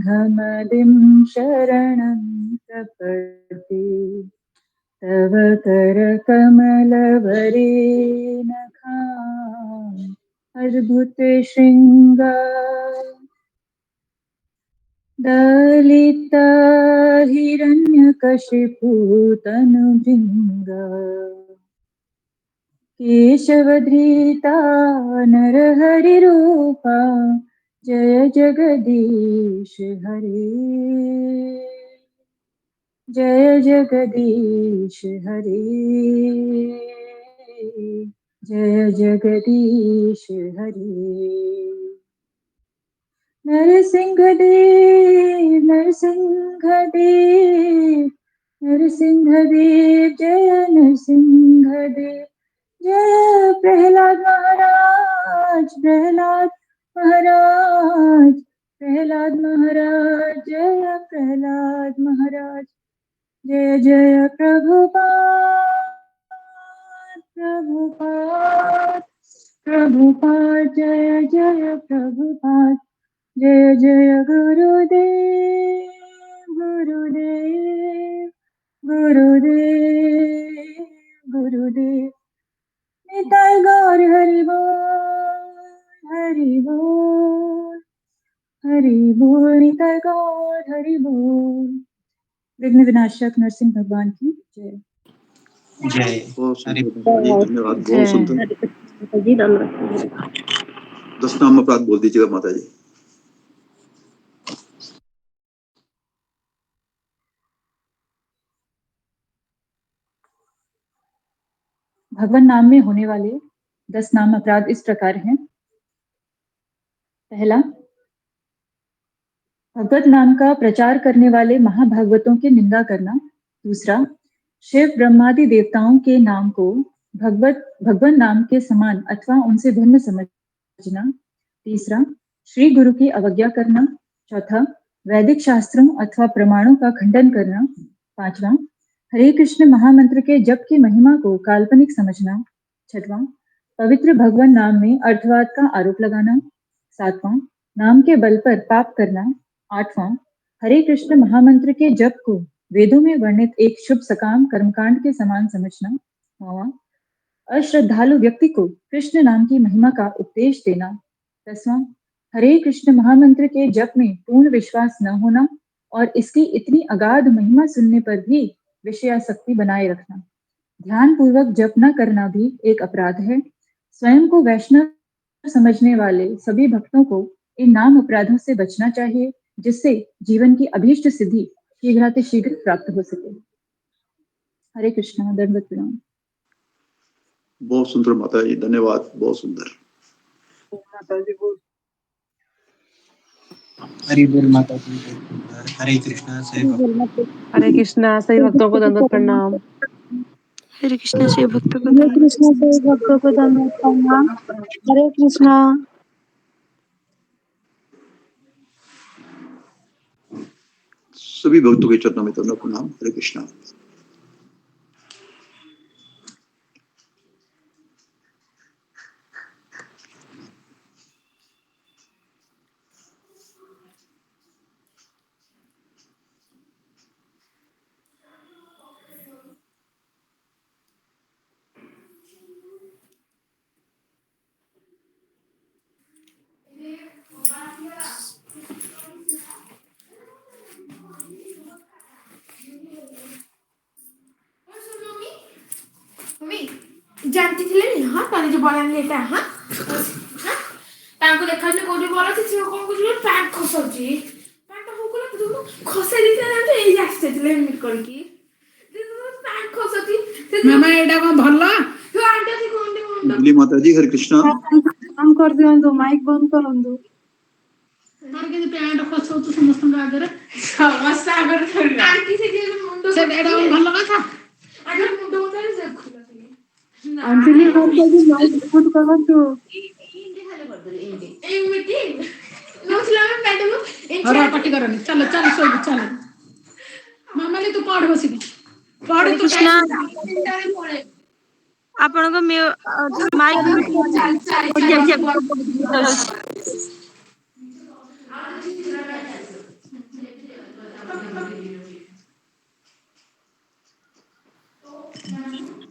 सिंहमदिं शरणं प्रपद्ये तव करकमलवरेणखाम् अद्भुत शृङ्गार दलिता हिरण्यकशिपुतनुभृङ्गा केशवधृता नरहरिरूपा जय जगदीश हरे जय जगदीश हरे जय जगदीश हरे नरसिंहदेव नरसिंहदेव नरसिंहदेव जय नरसिंहदेव जय प्रहलाद महाराज प्रहलाद महाराज प्रहलाद महाराज जय प्रहलाद महाराज जय जय प्रभुपाद प्रभुपाद प्रभुपाद जय जय प्रभुपाद जय जय गुरुदेव गुरुदेव गुरुदेव गुरुदेव निताय गौर हरि बोल हरि बोल हरि बोल निताय गौर हरि बोल। विघ्न विनाशक नरसिंह भगवान की जय जय। धन्यवाद, बहुत सुंदर। 10 नाम अपराध बोल दीजिएगा माता जी। भगवान नाम में होने वाले 10 नाम अपराध इस प्रकार हैं। पहला, भगवत नाम का प्रचार करने वाले महाभागवतों की निंदा करना। दूसरा, शिव ब्रह्मादि देवताओं के नाम को भगवान नाम के समान अथवा उनसे भिन्न समझना। तीसरा, श्री गुरु की अवज्ञा करना। चौथा, वैदिक शास्त्रों अथवा प्रमाणों का खंडन करना। पांचवा, हरे कृष्ण महामंत्र के जप की महिमा को काल्पनिक समझना। छठवां, पवित्र भगवान नाम में अर्थवाद का आरोप लगाना। सातवां, नाम के बल पर पाप करना। आठवां, हरे कृष्ण महामंत्र के जप को वेदों में वर्णित एक शुभ सकाम कर्मकांड के समान समझना। नौवां, अश्रद्धालु व्यक्ति को कृष्ण नाम की महिमा का उपदेश देना। 10वां, हरे कृष्ण महामंत्र के जप में पूर्ण विश्वास न होना और इसकी इतनी अगाध महिमा सुनने पर भी विषयासक्ति बनाए रखना। ध्यान पूर्वक जप न करना भी एक अपराध है। स्वयं को वैष्णव समझने वाले सभी भक्तों को इन नाम अपराधों से बचना चाहिए, जिससे जीवन की अभीष्ट सिद्धि शीघ्रातिशीघ्र प्राप्त हो सके। हरे कृष्णा, दंडवत प्रणाम। बहुत सुंदर माता जी, धन्यवाद, बहुत सुंदर। माता जी बोल। हरि बोल माता जी। हरे कृष्णा सभी भक्तों को दंडवत प्रणाम। हरे कृष्णा से भक्तों को हरे कृष्णा से भक्तों को दंडवत प्रणाम। हरे कृष्णा। सभी भक्तों के चरणों में दंडवत प्रणाम। हरे कृष्णा। जानती थी नहीं हाँ ताने जो बड़ा लेता हाँ हाँ तांको देखा जो कोई बोला थी जो कौन कुछ लोग पैंट खसौची पैंट हो कोला तो खसे दी था तो यही आस्ते थे मिट करके पैंट खसौची मामा एडा कौन भल्ला तो आंटे थी कौन दे मुरली माता जी, हरे कृष्णा। काम कर दियो, माइक बंद करंदु। मार के पैंट खसौची समस्त आगे रे समस्त आगे रे आंटी से जे मुंडो से एडा कौन भल्ला था आगे मुंडो उतारे से खुला अंजलि माता जी माइक बंद करंदु। ए मीटिंग नोचला में मैडम अरे पार्टी करनी चलो चलो सो चलो मामा ले तू पढ़ बसी पढ़ तू कृष्णा आपण को माइक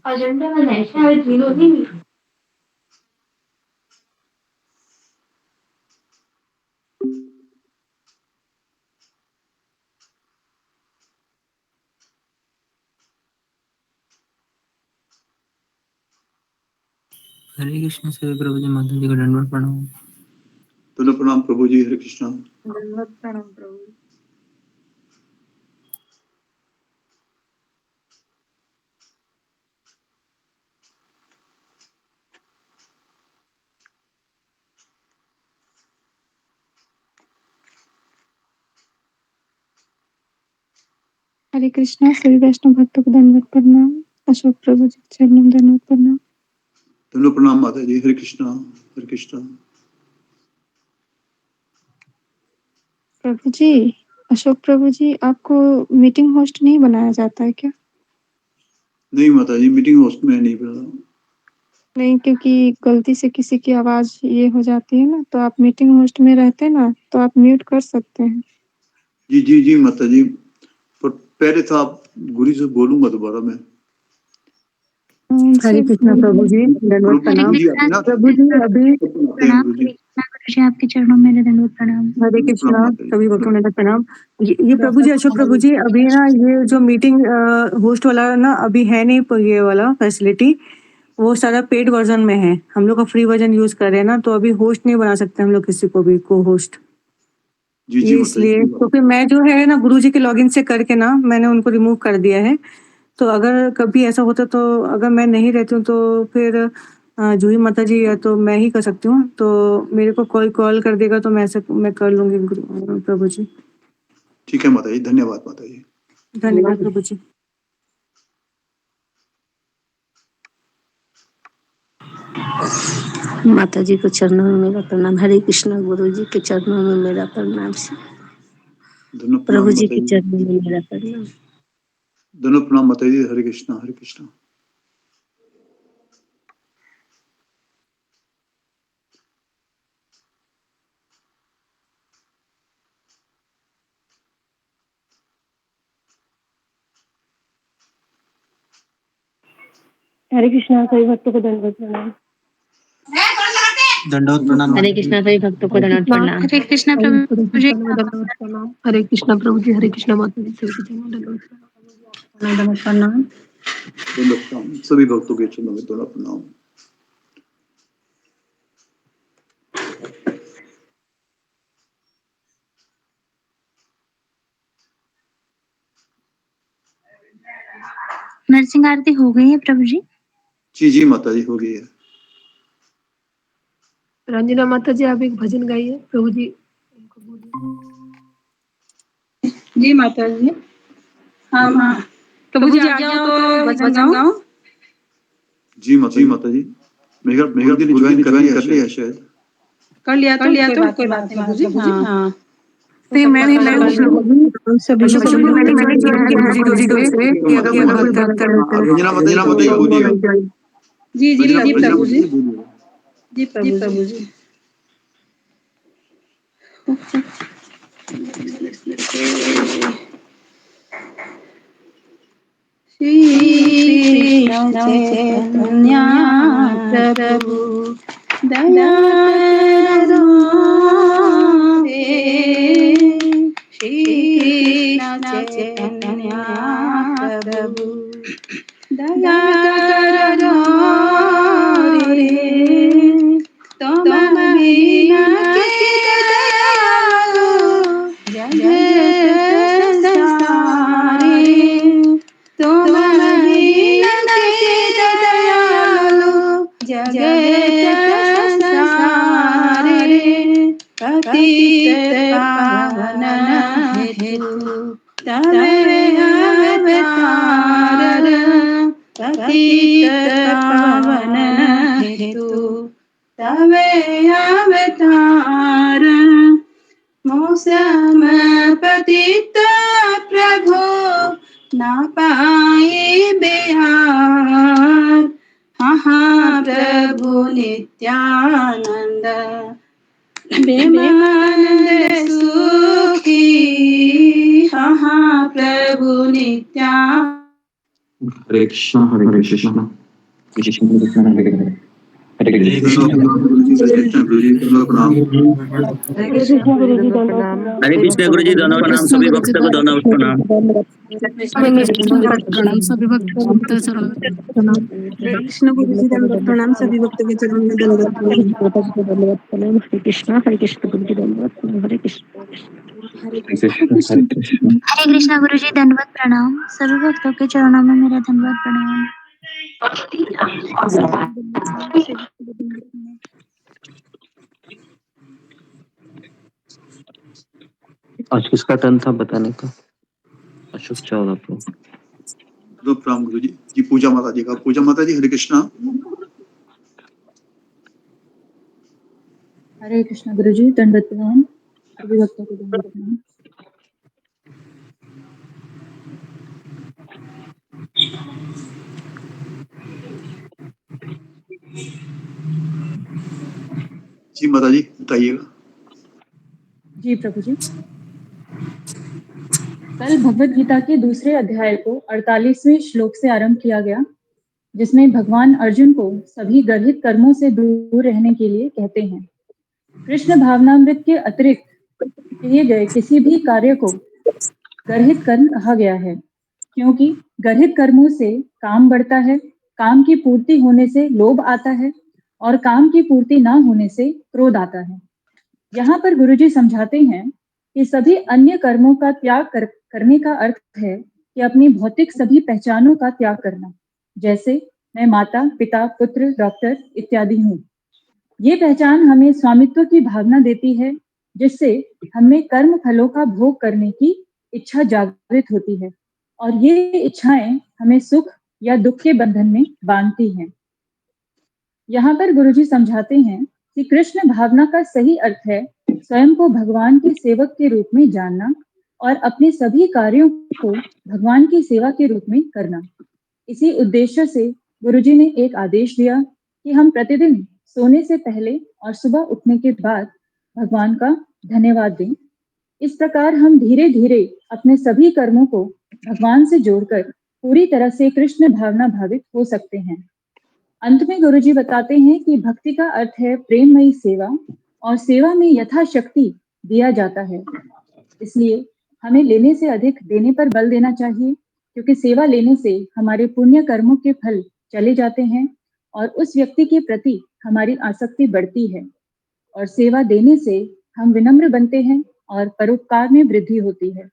एजेंडा में ऐसा है जीरो ही हरे कृष्ण सभी प्रभु जी माता जी को दंडवत प्रणाम। दंडवत प्रणाम प्रभु जी। हरे कृष्णा। दंडवत प्रणाम प्रभु। हरे कृष्णा सभी वैष्णव भक्तों को दंडवत प्रणाम। अशोक प्रभु जी के चरणों में दंडवत प्रणाम। दंडवत प्रणाम माता जी। हरे कृष्णा। हरे कृष्णा। प्रभु जी, अशोक प्रभु जी, आपको मीटिंग होस्ट नहीं बनाया जाता है क्या? नहीं माता जी, मीटिंग होस्ट में नहीं बना। नहीं, क्योंकि गलती से किसी की आवाज ये हो जाती है ना, तो आप मीटिंग होस्ट में रहते ना, तो आप म्यूट कर सकते हैं। जी जी जी माता जी, पर पहले था, गुरु से बोलूंगा दोबारा मैं। हरे कृष्णा प्रभु जी, दंडवत प्रणाम। प्रभु जी अभी प्रणाम जी, आपके चरणों में दंडवत प्रणाम। हरे कृष्णा सभी भक्तों को दंडवत प्रणाम। ये प्रभु जी, अशोक प्रभु जी, अभी ना ये जो मीटिंग होस्ट वाला ना अभी है नहीं, ये वाला फैसिलिटी वो सारा पेड वर्जन में है। हम लोग का फ्री वर्जन यूज कर रहे हैं ना, तो अभी होस्ट नहीं बना सकते हम लोग किसी को भी को होस्ट। ये इसलिए तो फिर मैं जो है ना गुरु जी के लॉगिन से करके ना मैंने उनको रिमूव कर दिया है। तो अगर कभी ऐसा होता तो अगर मैं नहीं रहती हूँ तो फिर जूही माता जी या तो मैं ही कर सकती हूँ, तो मेरे को कोई कॉल कर देगा तो मैं कर लूंगी प्रभु जी। ठीक है माता जी, धन्यवाद माता जी। धन्यवाद प्रभु जी। माता जी के चरणों में मेरा प्रणाम। हरे कृष्णा गुरु जी के चरणों में मेरा प्रणाम। प्रभु जी के चरणों में मेरा प्रणाम। धन्यवाद प्रणाम माता जी। हरे कृष्णा। हरे कृष्णा। हरे कृष्णा सभी भक्तों को दंडवत प्रणाम। दंडवत प्रणाम। हरे कृष्णा सभी भक्तों को दंडवत प्रणाम। हरे कृष्णा प्रभु जी। हरे कृष्णा प्रभु जी। हरे कृष्णा माता जी सभी दंडवत प्रणाम। दंडवत प्रणाम सभी भक्तों के चरणों में दंडवत प्रणाम। नरसिंह आरती हो गई है प्रभु जी? जी जी माता जी, हो गई है। रंजना माता जी, आप एक भजन गाइए प्रभु जी। जी माता जी। हाँ हाँ प्रभु जी आ जाओ तो भजन गाओ। जी माता जी। मेरा दिन ज्वाइन कर लिया शायद। कर लिया तो कोई बात नहीं प्रभु जी। हाँ जी जी प्रभु जी। जी प्रभु जी। श्री कृष्ण चैतन्य प्रभु दया करो रे। श्री कृष्ण चैतन्य प्रभु दया करो रे। तुम बिना किसी दयालु जगत संसारी। तुम बिना किसी दयालु जगत संसारी। पतित पावन हेतु तवे अवतार। पतित पावन हेतु तवे अवतार। मौसम पतित प्रभु ना पाए बिहार। हाँ प्रभु नित्यानंद प्रेमानंद सुखी। हाँ प्रभु नित्यानंद। हरे कृष्णा हरे कृष्णा कृष्ण कृष्ण हरे हरे हरे कृष्ण गुरु जी हरे कृष्ण गुरु जी दंडवत प्रणाम। हरे कृष्ण गुरु जी दंडवत प्रणाम। हरे कृष्ण गुरु जी दंडवत प्रणाम, सभी भक्तों को दंडवत प्रणाम। हरे कृष्ण प्रणाम सभी भक्तों को चरणों में प्रणाम। हरे कृष्ण गुरु जी दंडवत प्रणाम, सभी भक्तों के चरणों में दंडवत प्रणाम। दंडवत प्रणाम। हरे कृष्ण गुरु जी दंडवत प्रणाम। हरे कृष्ण। हरे कृष्ण हरे कृष्णा गुरु जी दंडवत प्रणाम, सभी भक्तों के चरणों में मेरा दंडवत प्रणाम। आज किसका टर्न था बताने का? अशोक चावला को। दंडवत प्रणाम गुरु जी। जी पूजा माता जी का। पूजा माता जी हरे कृष्णा। हरे कृष्णा गुरु जी दंडवत प्रणाम, सभी भक्तों को दंडवत प्रणाम। जी माता जी बताइएगा। जी प्रभु जी। कल भगवत गीता के दूसरे अध्याय को 48वें श्लोक से आरंभ किया गया, जिसमें भगवान अर्जुन को सभी गर्हित कर्मों से दूर रहने के लिए कहते हैं। कृष्ण भावनामृत के अतिरिक्त किए गए किसी भी कार्य को गर्हित कर्म कहा गया है, क्योंकि गर्हित कर्मों से काम बढ़ता है, काम की पूर्ति होने से लोभ आता है और काम की पूर्ति ना होने से क्रोध आता है। यहाँ पर गुरुजी समझाते हैं कि सभी अन्य कर्मों का त्याग करने का अर्थ है कि अपनी भौतिक सभी पहचानों का त्याग करना, जैसे मैं माता, पिता, पुत्र, डॉक्टर इत्यादि हूँ। ये पहचान हमें स्वामित्व की भावना देती है, जिससे हमें कर्म फलों का भोग करने की इच्छा जागृत होती है और ये इच्छाएं हमें सुख या दुख के बंधन में बांधती हैं। यहाँ पर गुरुजी समझाते हैं कि कृष्ण भावना का सही अर्थ है स्वयं को भगवान के सेवक के रूप में जानना और अपने सभी कार्यों को भगवान की सेवा के रूप में करना। इसी उद्देश्य से गुरुजी ने एक आदेश दिया कि हम प्रतिदिन सोने से पहले और सुबह उठने के बाद भगवान का धन्यवाद दें। इस प्रकार हम धीरे धीरे अपने सभी कर्मों को भगवान से जोड़कर पूरी तरह से कृष्ण भावना भावित हो सकते हैं। अंत में गुरुजी बताते हैं कि भक्ति का अर्थ है प्रेममयी सेवा और सेवा में यथाशक्ति दिया जाता है। इसलिए हमें लेने से अधिक देने पर बल देना चाहिए, क्योंकि सेवा लेने से हमारे पुण्य कर्मों के फल चले जाते हैं और उस व्यक्ति के प्रति हमारी आसक्ति बढ़ती है और सेवा देने से हम विनम्र बनते हैं और परोपकार में वृद्धि होती है।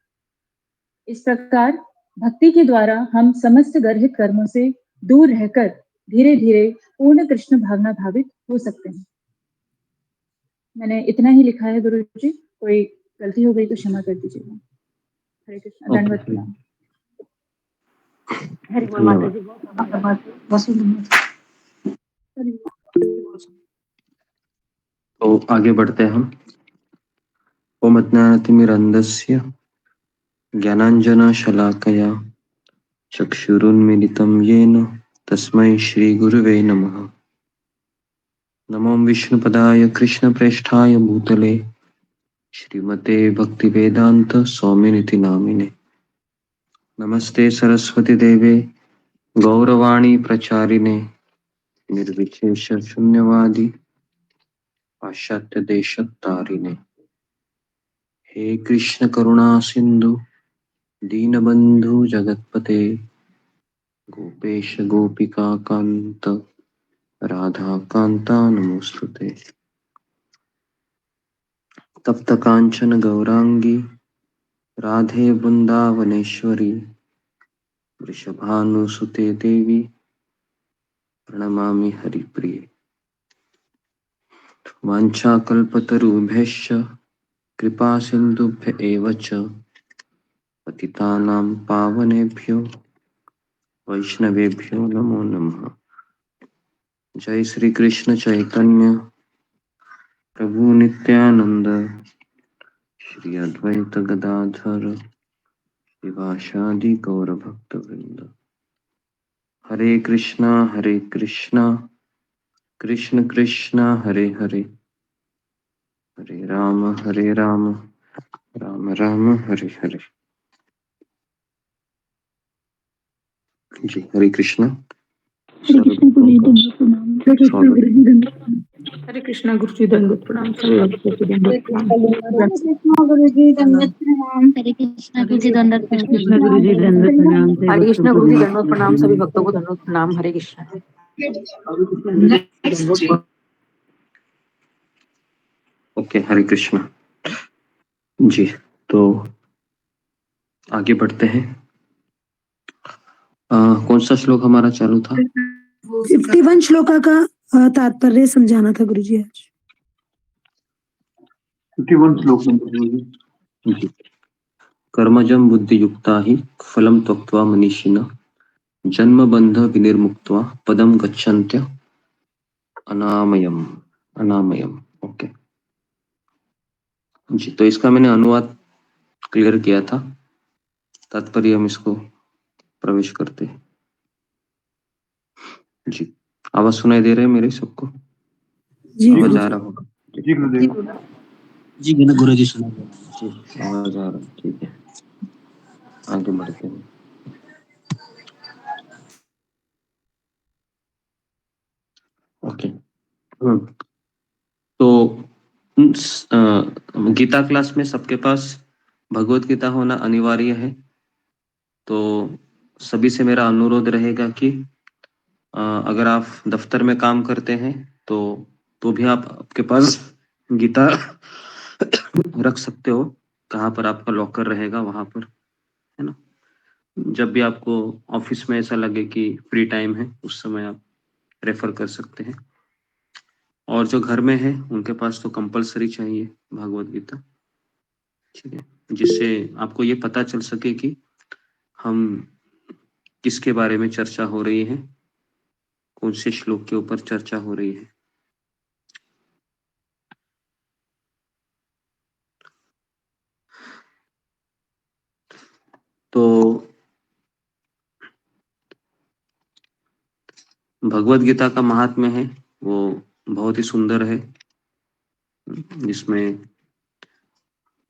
इस प्रकार भक्ति के द्वारा हम समस्त गर्हित कर्मों से दूर रहकर धीरे धीरे पूर्ण कृष्ण भावना भावित हो सकते हैं। मैंने इतना ही लिखा है गुरु जी, कोई गलती हो गई तो क्षमा कर दीजिएगा। हरे कृष्ण, दंडवत प्रणाम। हरि बोल माता जी। तो आगे बढ़ते हैं हम। ओम अज्ञानतिमिरन्धस्य ज्ञानाञ्जनशलाकया चक्षुरुन्मीलितं येन तस्मै श्रीगुरुवे नमः। नमो विष्णुपदाय कृष्णप्रेष्ठाय भूतले श्रीमते भक्तिवेदांत स्वामिनिति नामिने। नमस्ते सरस्वती देवे गौरवाणी प्रचारिणे निर्विशेष शून्यवादी पाश्चात्य देशतारिणे। हे कृष्ण करुणा सिंधु दीनबंधु जगतपते गोपेश गोपिका कांत राधा कांता नमोस्तुते। तप्त कांचन गौरांगी राधे वृंदावनेश्वरी वृषभानुसुते देवी प्रणमामि हरिप्रिये। वाञ्छाकल्पतरुभ्यश्च कृपा सिन्धुभ्य एव च पतितानां पावनेभ्यो वैष्णवेभ्यो नमो नमः। जय श्री कृष्ण चैतन्य प्रभु नित्यानंद श्री अद्वैत गदाधर शिवासादि गौर भक्त वृंद। हरे कृष्णा कृष्ण कृष्ण हरे हरे, हरे राम राम राम हरे हरे। जी हरे कृष्णा। हरे कृष्ण गुरु जी दंडवत प्रणाम। हरे कृष्णा गुरु जी दंडवत प्रणाम। सभी भक्तों को दंडवत प्रणाम। कृष्ण गुरु जी दंडवत प्रणाम। हरे कृष्ण गुरु जी दंडवत कृष्ण गुरु जी दंडवत प्रणाम। हरे कृष्णा गुरु जी दंडवत प्रणाम। सभी भक्तों को दंडवत प्रणाम। हरे कृष्णा। ओके हरे कृष्णा जी। तो आगे बढ़ते हैं। कौन सा श्लोक हमारा चालू था? 51 श्लोका का तात्पर्य समझाना था गुरुजी आज। 51 श्लोक जी। कर्मजं बुद्धियुक्ता ही फलं त्यक्त्वा मनीषिणः जन्म बंध विनिर्मुक्त्वा पदम गच्छन्त्य अनामयम अनामयम। ओके जी। तो इसका मैंने अनुवाद क्लियर किया था, तात्पर्य हम इसको प्रवेश करते हैं। जी आवाज सुनाई दे रहा है मेरे सबको? आवाज आ रहा होगा? जी गुरुदेव। जी गुरु जी सुना। जी आवाज आ रहा है, ठीक है। आगे बढ़ते हैं। ओके तो गीता क्लास में सबके पास भगवत गीता होना अनिवार्य है। तो सभी से मेरा अनुरोध रहेगा कि अगर आप दफ्तर में काम करते हैं तो भी आप आपके पास गीता रख सकते हो। कहाँ पर आपका लॉकर रहेगा वहां पर, है ना। जब भी आपको ऑफिस में ऐसा लगे कि फ्री टाइम है उस समय आप रेफर कर सकते हैं। और जो घर में है उनके पास तो कंपलसरी चाहिए भागवत गीता, ठीक है, जिससे आपको ये पता चल सके कि हम किसके बारे में चर्चा हो रही है, कौन से श्लोक के ऊपर चर्चा हो रही है। तो भगवत गीता का महात्म्य है वो बहुत ही सुंदर है, जिसमें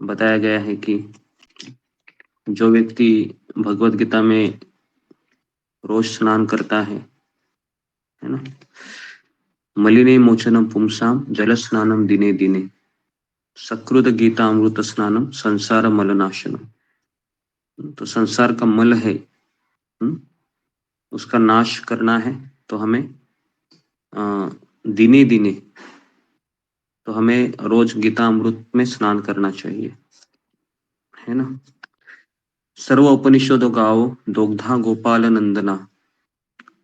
बताया गया है कि जो व्यक्ति भगवत गीता में रोज स्नान करता है ना, मलिने मोचनम पुंसाम जल स्नानम दिने दिने सकृत गीता अमृत स्नानम संसार मलनाशनम। तो संसार का मल है, उसका नाश करना है तो हमें दिने दिने, तो हमें रोज गीता अमृत में स्नान करना चाहिए, है ना। सर्व उपनिषदो गाओ दोग्धा गोपाल नंदना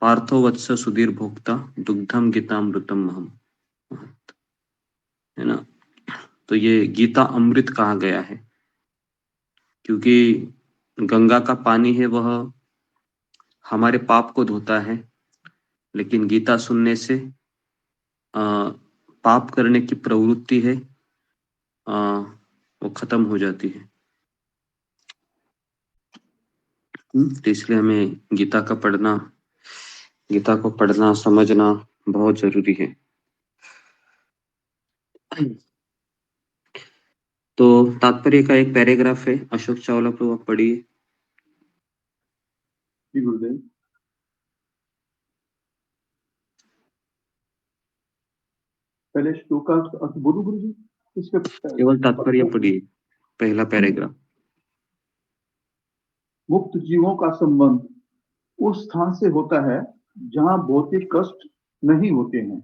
पार्थो वत्स सुधीर भोक्ता दुग्धम गीतामृतम महम, है ना। तो ये गीता अमृत कहा गया है क्योंकि गंगा का पानी है वह हमारे पाप को धोता है, लेकिन गीता सुनने से पाप करने की प्रवृत्ति है वो खत्म हो जाती है। तो इसलिए हमें गीता को पढ़ना समझना बहुत जरूरी है। तो तात्पर्य का एक पैराग्राफ है, अशोक चावला को आप पढ़िए। जी गुरुदेव। पहले श्लोक का अर्थ बोलूं गुरुजी? इसके केवल तात्पर्य पढ़िए, पहला पैराग्राफ। मुक्त जीवों का संबंध उस स्थान से होता है जहां भौतिक कष्ट नहीं होते हैं।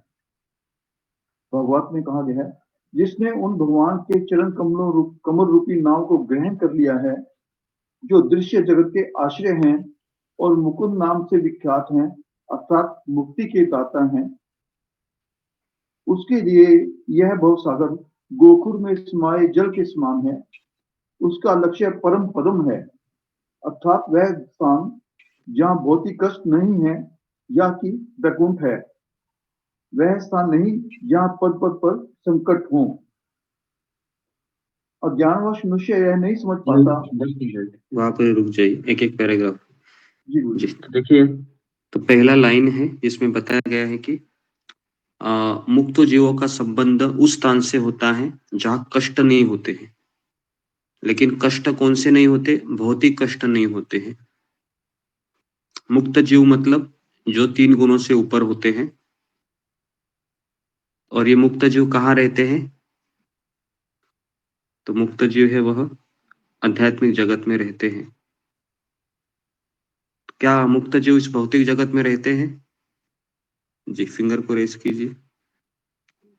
भगवत में कहा गया है, जिसने उन भगवान के चरण कमल रूपी नाम को ग्रहण कर लिया है, जो दृश्य जगत के आश्रय हैं और मुकुंद नाम से विख्यात हैं, अर्थात मुक्ति के दाता हैं, उसके लिए यह भवसागर गोकुल में समाये जल के समान है। उसका लक्ष्य परम पदम है, अर्थात वह स्थान जहाँ भौतिक कष्ट नहीं है या कि वैकुंठ है। वह स्थान नहीं जहाँ पद पद पर संकट हो। अज्ञानवश मनुष्य यह नहीं समझ पाता। वहां पर रुक जाइए, एक एक पैराग्राफ। जी तो देखिए, तो पहला लाइन है जिसमें बताया गया है कि मुक्त जीवों का संबंध उस स्थान से होता है जहाँ कष्ट नहीं होते हैं। लेकिन कष्ट कौन से नहीं होते? भौतिक कष्ट नहीं होते हैं। मुक्त जीव मतलब जो 3 गुणों से ऊपर होते हैं। और ये मुक्त जीव कहाँ रहते हैं? तो मुक्त जीव है वह आध्यात्मिक जगत में रहते हैं। क्या मुक्त जीव इस भौतिक जगत में रहते हैं? जी, फिंगर को रेस कीजिए।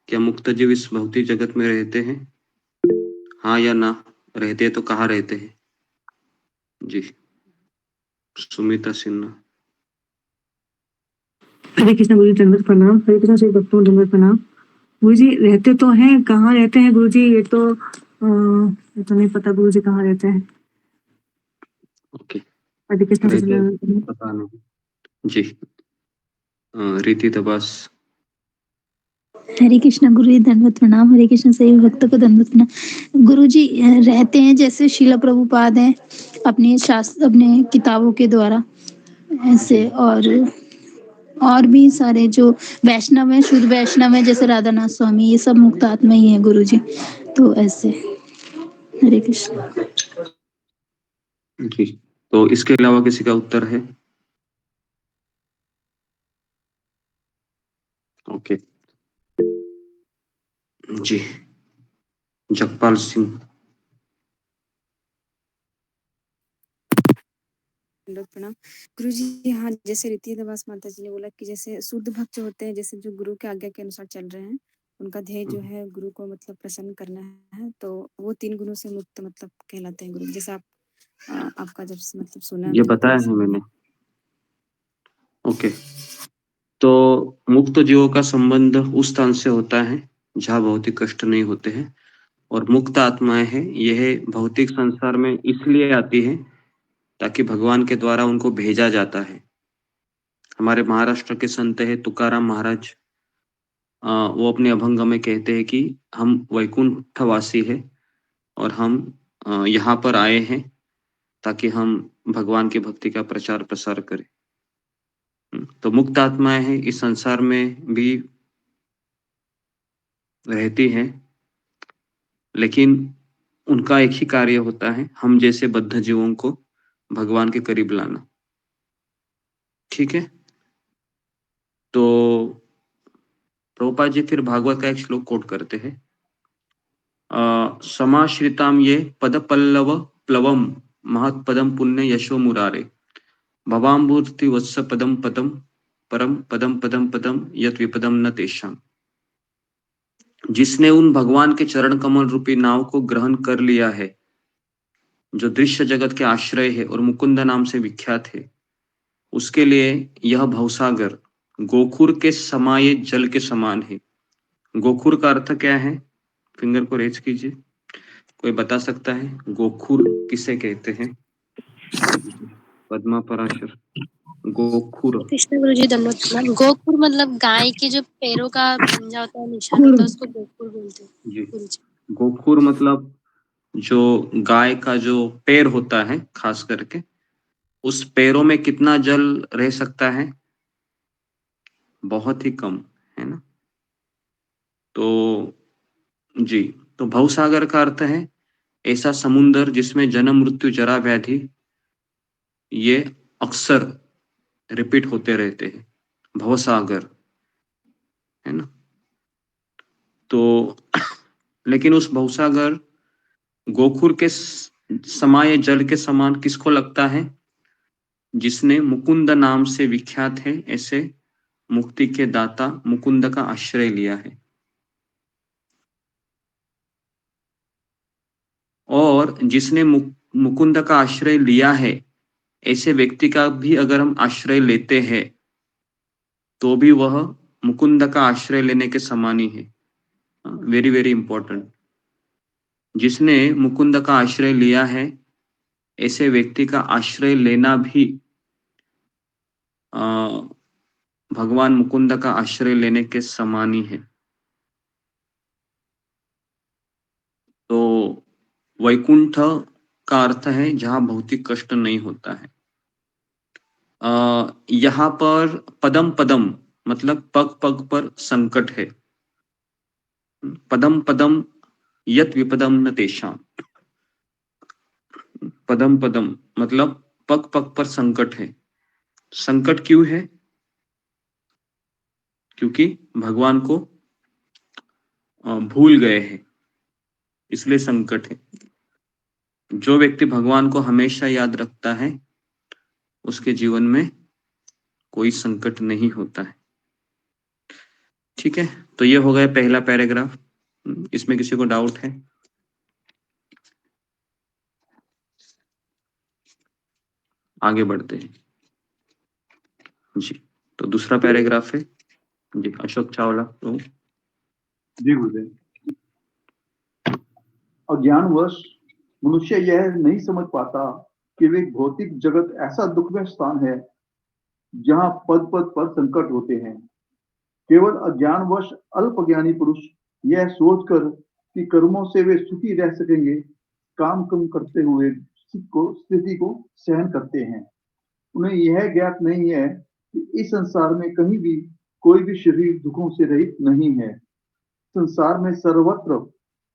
क्या मुक्त जीव इस भौतिक जगत में रहते हैं? हाँ या ना? रहते हैं तो कहाँ रहते हैं? जी, सुमिता सिन्हा। हरे कृष्ण गुरु जी, दंडवत प्रणाम। हरे कृष्ण सभी भक्तों को दंडवत प्रणाम। गुरु जी रहते तो हैं, कहाँ रहते हैं गुरु जी? ये तो नहीं पता गुरु जी कहाँ रहते हैं। ओके, हरे कृष्ण पता नहीं जी। रीति दबास। हरे कृष्णा गुरु जी, दंडवत प्रणाम। हरे कृष्ण सभी भक्तों को दंडवत प्रणाम। गुरु जी रहते हैं जैसे शिला प्रभुपाद हैं अपने शास्त्र, अपने किताबों के द्वारा ऐसे, और भी सारे जो वैष्णव हैं, शुद्ध वैष्णव हैं, जैसे राधानाथ स्वामी, ये सब मुक्त आत्मा ही है गुरु जी। तो ऐसे हरे कृष्ण जी। तो इसके अलावा किसी का उत्तर है? ओके जी, जगपाल सिंह। प्रणाम गुरु जी। हाँ, जैसे रीति दबास माता जी ने बोला कि जैसे शुद्ध भक्त जो होते हैं, जैसे जो गुरु के आज्ञा के अनुसार चल रहे हैं, उनका ध्येय जो है गुरु को मतलब प्रसन्न करना है, तो वो 3 गुणों से मुक्त मतलब कहलाते हैं गुरु। जैसे आपका जब मतलब सुना ये मैंने बताया तो है मैंने। ओके, तो मुक्त जीवों का संबंध उस स्थान से होता है जहाँ भौतिक कष्ट नहीं होते हैं। और मुक्त आत्माएं हैं, यह भौतिक संसार में इसलिए आती है ताकि भगवान के द्वारा उनको भेजा जाता है। हमारे महाराष्ट्र के संत है तुकाराम महाराज, वो अपने अभंग में कहते हैं कि हम वैकुंठवासी है और हम यहाँ पर आए हैं ताकि हम भगवान की भक्ति का प्रचार प्रसार करें। तो मुक्त आत्माएं हैं इस संसार में भी रहती हैं, लेकिन उनका एक ही कार्य होता है, हम जैसे बद्ध जीवों को भगवान के करीब लाना। ठीक है, तो प्रभुपाद जी फिर भागवत का एक श्लोक कोट करते हैं। समाश्रिताम ये पद पल्लव प्लवम महत्पदम पुण्य यशो मुरारे भवाम्बूर्ति वत्स पदम पदम परम पदम पदम पदम यत विपदम न तेषाम। जिसने उन भगवान के चरण कमल रूपी नाव को ग्रहण कर लिया है, जो दृश्य जगत के आश्रय है और मुकुंद नाम से विख्यात है, उसके लिए यह भवसागर गोखुर के समाये जल के समान है। गोखुर का अर्थ क्या है? फिंगर को रेज कीजिए, कोई बता सकता है गोखुर किसे कहते हैं? पद्मा पराशर। गोखुर। कृष्ण गुरु जी, दंडवत प्रणाम। गोखुर मतलब गाय के जो पैरों का पंजा होता है, निशान होता है, उसको गोखुर बोलते हैं जी, गुरु जी। गोखुर मतलब जो गाय का जो पैर होता है, खास करके उस पैरों में कितना जल रह सकता है? बहुत ही कम, है ना? तो जी, तो भवसागर का अर्थ है ऐसा समुंदर जिसमें जन्म मृत्यु जरा व्याधि ये अक्सर रिपीट होते रहते हैं, भवसागर, है ना? तो लेकिन उस भवसागर गोखुर के समाये जल के समान किसको लगता है? जिसने मुकुंद नाम से विख्यात है, ऐसे मुक्ति के दाता मुकुंद का आश्रय लिया है। और जिसने मुकुंद का आश्रय लिया है, ऐसे व्यक्ति का भी अगर हम आश्रय लेते हैं तो भी वह मुकुंद का आश्रय लेने के समान ही है। Very very important. जिसने मुकुंद का आश्रय लिया है, ऐसे व्यक्ति का आश्रय लेना भी भगवान मुकुंद का आश्रय लेने के समान ही है। तो वैकुंठ का अर्थ है जहां भौतिक कष्ट नहीं होता है। यहाँ पर पदम पदम मतलब पग पग पर संकट है। पदम पदम यत विपदम न तेषाम। पदम पदम मतलब पग पग पर संकट है, संकट क्यों है? क्योंकि भगवान को भूल गए हैं, इसलिए संकट है। जो व्यक्ति भगवान को हमेशा याद रखता है उसके जीवन में कोई संकट नहीं होता है। ठीक है, तो ये हो गया पहला पैराग्राफ। इसमें किसी को डाउट है? आगे बढ़ते हैं जी। तो दूसरा पैराग्राफ है जी, अशोक चावला। तो जी गुरुदेव, अज्ञानवश मनुष्य यह नहीं समझ पाता कि वे भौतिक जगत ऐसा दुखमय स्थान है जहां पद पद पर संकट होते हैं। केवल अज्ञानवश अल्पज्ञानी पुरुष यह सोचकर कि कर्मों से वे सुखी रह सकेंगे, काम कम करते हुए स्थिति को सहन करते हैं। उन्हें यह ज्ञात नहीं है कि इस संसार में कहीं भी कोई भी शरीर दुखों से रहित नहीं है। संसार में सर्वत्र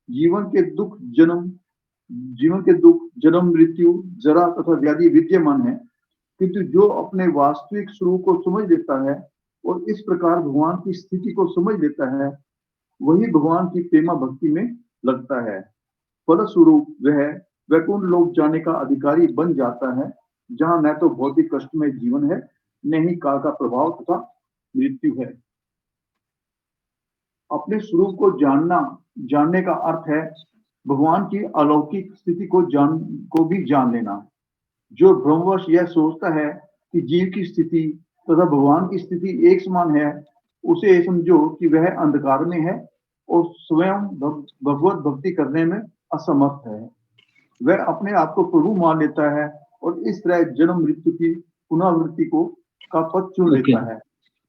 जीवन के दुख जन्म मृत्यु जरा तथा व्याधि विद्यमान है, किंतु जो अपने वास्तविक स्वरूप को समझ लेता है और इस प्रकार भगवान की स्थिति को समझ लेता है, वही भगवान की प्रेमा भक्ति में लगता है। फलस्वरूप वह वैकुंठ लोक जाने का अधिकारी बन जाता है, जहां न तो भौतिक कष्ट में जीवन है, न ही काल का प्रभाव तथा मृत्यु है। अपने स्वरूप को जानने का अर्थ है भगवान की अलौकिक स्थिति को भी जान लेना। जो भ्रमवश यह सोचता है कि जीव की स्थिति तथा भगवान की स्थिति एक समान है, उसे समझो कि वह अंधकार में है और स्वयं भगवत भक्ति करने में असमर्थ है। वह अपने आप को प्रभु मान लेता है और इस तरह जन्म मृत्यु की पुनरावृत्ति का पथ चुन लेता है।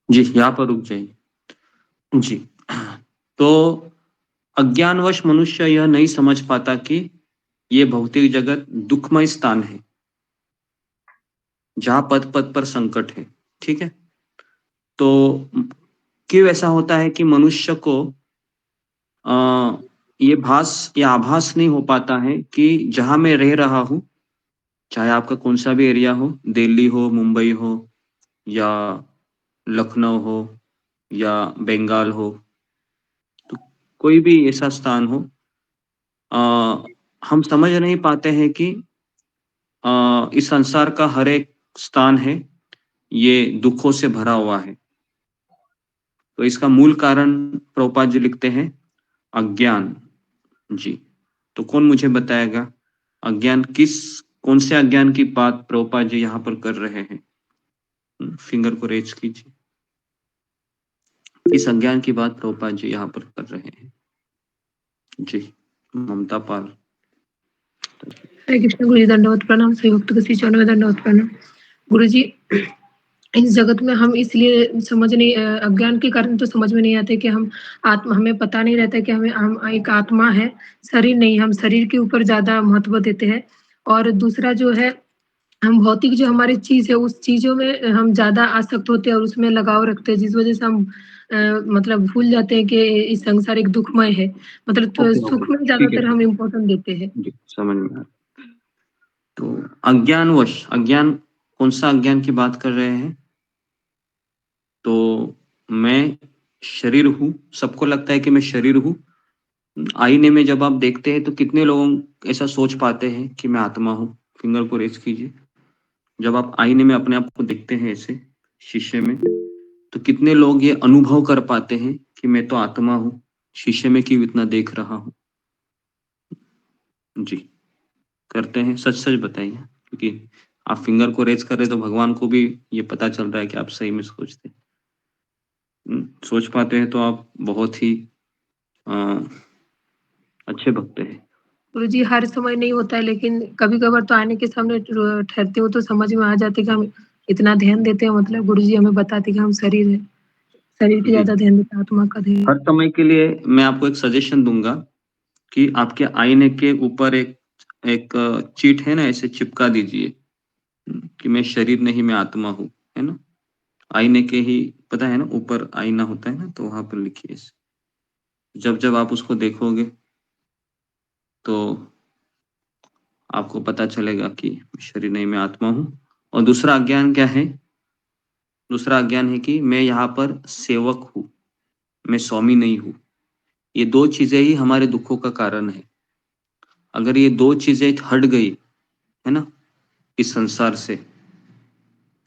जी, यहाँ पर रुक जाइए जी। तो अज्ञानवश मनुष्य यह नहीं समझ पाता कि ये भौतिक जगत दुखमय स्थान है जहां पद पद पर संकट है। ठीक है, तो क्यों ऐसा होता है कि मनुष्य को ये आभास नहीं हो पाता है कि जहां मैं रह रहा हूं, चाहे आपका कौन सा भी एरिया हो, दिल्ली हो, मुंबई हो, या लखनऊ हो, या बंगाल हो, तो कोई भी ऐसा स्थान हो, हम समझ नहीं पाते हैं कि इस संसार का हर एक स्थान है ये दुखों से भरा हुआ है। तो इसका मूल कारण प्रभुपाद जी लिखते हैं अज्ञान जी। तो कौन मुझे बताएगा अज्ञान कौन से अज्ञान की बात प्रभुपाद जी यहाँ पर कर रहे हैं? फिंगर को रेज कीजिए। इस अज्ञान की बात प्रभुपाद जी यहाँ पर कर रहे हैं जी। ममता पाल। हरे कृष्ण गुरु जी, दंडवत प्रणाम। श्री भक्त के चरणों में दंडवत प्रणाम। गुरु जी, इस जगत में हम इसलिए अज्ञान के कारण तो समझ में नहीं आते कि हमें पता नहीं रहता कि हम एक आत्मा है, शरीर नहीं। हम शरीर के ऊपर ज्यादा महत्व देते हैं। और दूसरा जो है, हम भौतिक जो हमारी चीज है उस चीजों में हम ज्यादा आसक्त होते हैं और उसमें लगाव रखते हैं, जिस वजह से हम मतलब भूल जाते हैं कि इस संसार एक दुखमय है। मतलब तो सुख में ज्यादातर हम इम्पोर्टेंट देते हैं। समझ में आ। तो अज्ञानवश, अज्ञान कौन सा अज्ञान की बात कर रहे हैं? तो मैं शरीर हूं, सबको लगता है कि मैं शरीर हूं। आईने में जब आप देखते हैं तो कितने लोग ऐसा सोच पाते हैं कि मैं आत्मा हूं? फिंगर को रेज कीजिए। जब आप आईने में अपने आप को देखते हैं ऐसे शीशे में, तो कितने लोग ये अनुभव कर पाते हैं कि मैं तो आत्मा हूं, शीशे में क्यों इतना देख रहा हूं? जी, करते हैं? सच सच बताइए, क्योंकि आप फिंगर को रेज कर रहे तो भगवान को भी ये पता चल रहा है कि आप सही में सोचते हैं। सोच पाते हैं तो आप बहुत ही अच्छे भक्त हैं। गुरु जी, हर समय नहीं होता है, लेकिन कभी कभार तो आने के सामने ठहरते हो तो समझ में आ जाते कि हम इतना ध्यान देते हैं। मतलब गुरु जी हमें बताते कि हम शरीर है, शरीर की ज्यादा ध्यान देते, आत्मा का ध्यान। हर समय के लिए मैं आपको एक सजेशन दूंगा कि आपके आईने के ऊपर एक चीट है ना, ऐसे चिपका दीजिए कि मैं शरीर नहीं, मैं आत्मा हूँ, है ना। आईने के ही पता है ना, ऊपर आईना होता है ना, तो वहां पर लिखिए। जब जब आप उसको देखोगे तो आपको पता चलेगा कि शरीर नहीं, मैं आत्मा हूँ। और दूसरा अज्ञान क्या है? दूसरा अज्ञान है कि मैं यहाँ पर सेवक हूँ, मैं स्वामी नहीं हूँ। ये दो चीजें ही हमारे दुखों का कारण है। अगर ये दो चीजें हट गई है ना इस संसार से,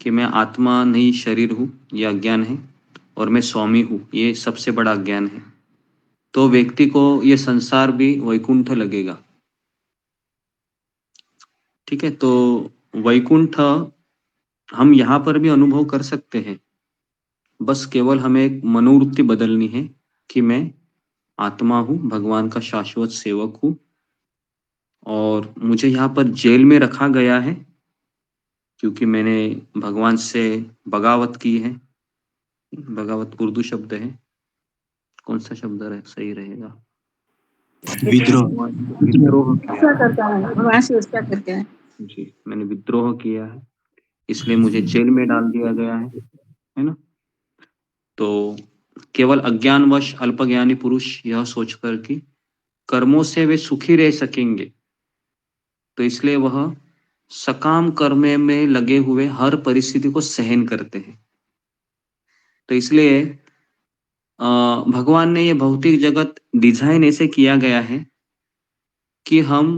कि मैं आत्मा नहीं शरीर हूँ, ये अज्ञान है, और मैं स्वामी हूँ, ये सबसे बड़ा अज्ञान है, तो व्यक्ति को ये संसार भी वैकुंठ लगेगा। ठीक है, तो वैकुंठ हम यहाँ पर भी अनुभव कर सकते हैं, बस केवल हमें एक मनोवृत्ति बदलनी है कि मैं आत्मा हूँ, भगवान का शाश्वत सेवक हूँ, और मुझे यहाँ पर जेल में रखा गया है क्योंकि मैंने भगवान से बगावत की है। बगावत उर्दू शब्द है, कौन सा शब्द सही रहेगा? विद्रोह क्या करता है भगवान से क्या करते हैं जी, मैंने विद्रोह किया है, इसलिए मुझे जेल में डाल दिया गया है ना। तो केवल अज्ञानवश अल्पज्ञानी पुरुष यह सोचकर कि कर्मों से वे सुखी रह सकेंगे, तो इसलिए वह सकाम कर्म में लगे हुए हर परिस्थिति को सहन करते हैं। तो इसलिए भगवान ने ये भौतिक जगत डिजाइन ऐसे किया गया है कि हम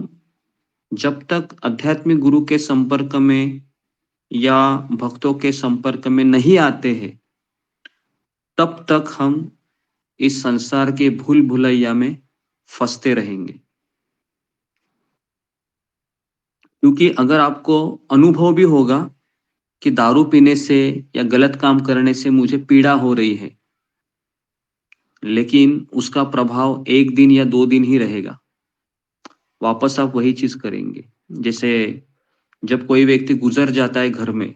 जब तक आध्यात्मिक गुरु के संपर्क में या भक्तों के संपर्क में नहीं आते हैं, तब तक हम इस संसार के भूल भुलैया में फंसते रहेंगे। क्योंकि अगर आपको अनुभव भी होगा कि दारू पीने से या गलत काम करने से मुझे पीड़ा हो रही है, लेकिन उसका प्रभाव 1 दिन या 2 दिन ही रहेगा, वापस आप वही चीज करेंगे। जैसे जब कोई व्यक्ति गुजर जाता है घर में,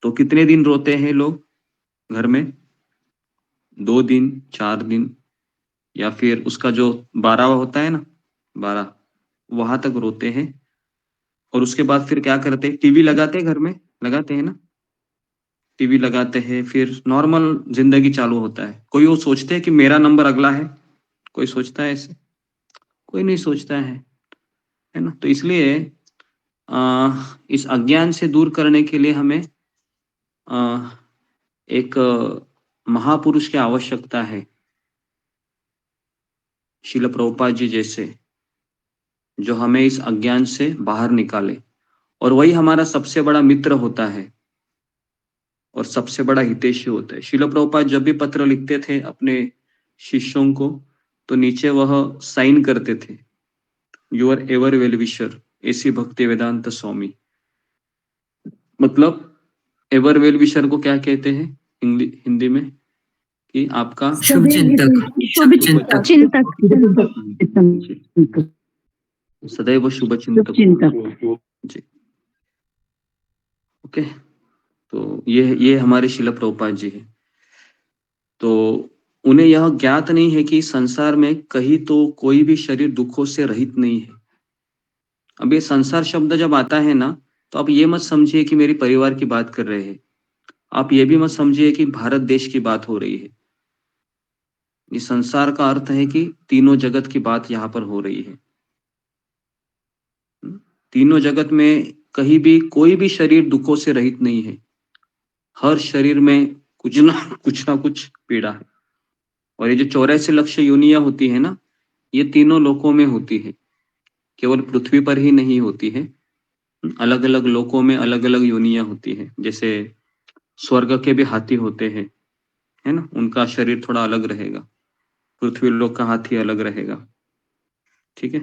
तो कितने दिन रोते हैं लोग घर में? 2 दिन, 4 दिन, या फिर उसका जो 12वां होता है ना, 12 वहां तक रोते हैं। और उसके बाद फिर क्या करते हैं? टीवी लगाते हैं, घर में लगाते हैं ना, टीवी लगाते हैं, फिर नॉर्मल जिंदगी चालू होता है। कोई वो सोचते है कि मेरा नंबर अगला है? कोई सोचता है ऐसे? कोई नहीं सोचता है ना। तो इसलिए इस अज्ञान से दूर करने के लिए हमें एक महापुरुष की आवश्यकता है, श्रील प्रभुपाद जी जैसे, जो हमें इस अज्ञान से बाहर निकाले। और वही हमारा सबसे बड़ा मित्र होता है और सबसे बड़ा हितैषी होता है। श्रील प्रभुपाद जब भी पत्र लिखते थे अपने शिष्यों को, तो नीचे वह साइन करते थे, your ever well wisher AC भक्ति वेदांत स्वामी। मतलब एवर वेल विशर को क्या कहते हैं हिंदी में? कि आपका शुभ चिंतक सदैव शुभ चिंतक जी। ओके, तो ये हमारे श्रील प्रभुपाद जी है। तो उन्हें यह ज्ञात नहीं है कि संसार में कहीं तो कोई भी शरीर दुखों से रहित नहीं है। अब ये संसार शब्द जब आता है ना, तो आप ये मत समझिए कि मेरे परिवार की बात कर रहे हैं, आप ये भी मत समझिए कि भारत देश की बात हो रही है। इस संसार का अर्थ है कि तीनों जगत की बात यहाँ पर हो रही है। तीनों जगत में कहीं भी कोई भी शरीर दुखों से रहित नहीं है। हर शरीर में कुछ ना कुछ पीड़ा है। और ये जो 84 लक्ष योनियां होती है ना, ये तीनों लोकों में होती है, केवल पृथ्वी पर ही नहीं होती है। अलग अलग लोकों में अलग अलग योनियां होती है। जैसे स्वर्ग के भी हाथी होते हैं, है ना, उनका शरीर थोड़ा अलग रहेगा। पृथ्वी लोक का हाथी अलग रहेगा। ठीक है।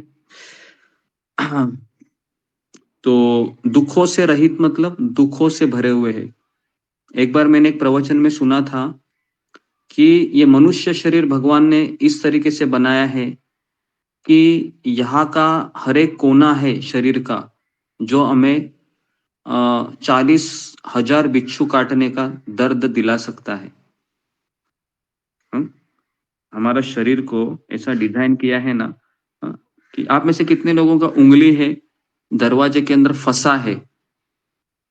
तो दुखों से रहित मतलब दुखों से भरे हुए है। एक बार मैंने एक प्रवचन में सुना था कि ये मनुष्य शरीर भगवान ने इस तरीके से बनाया है कि यहाँ का हर एक कोना है शरीर का जो हमें 40,000 बिच्छू काटने का दर्द दिला सकता है। हमारा शरीर को ऐसा डिजाइन किया है ना कि आप में से कितने लोगों का उंगली है दरवाजे के अंदर फंसा है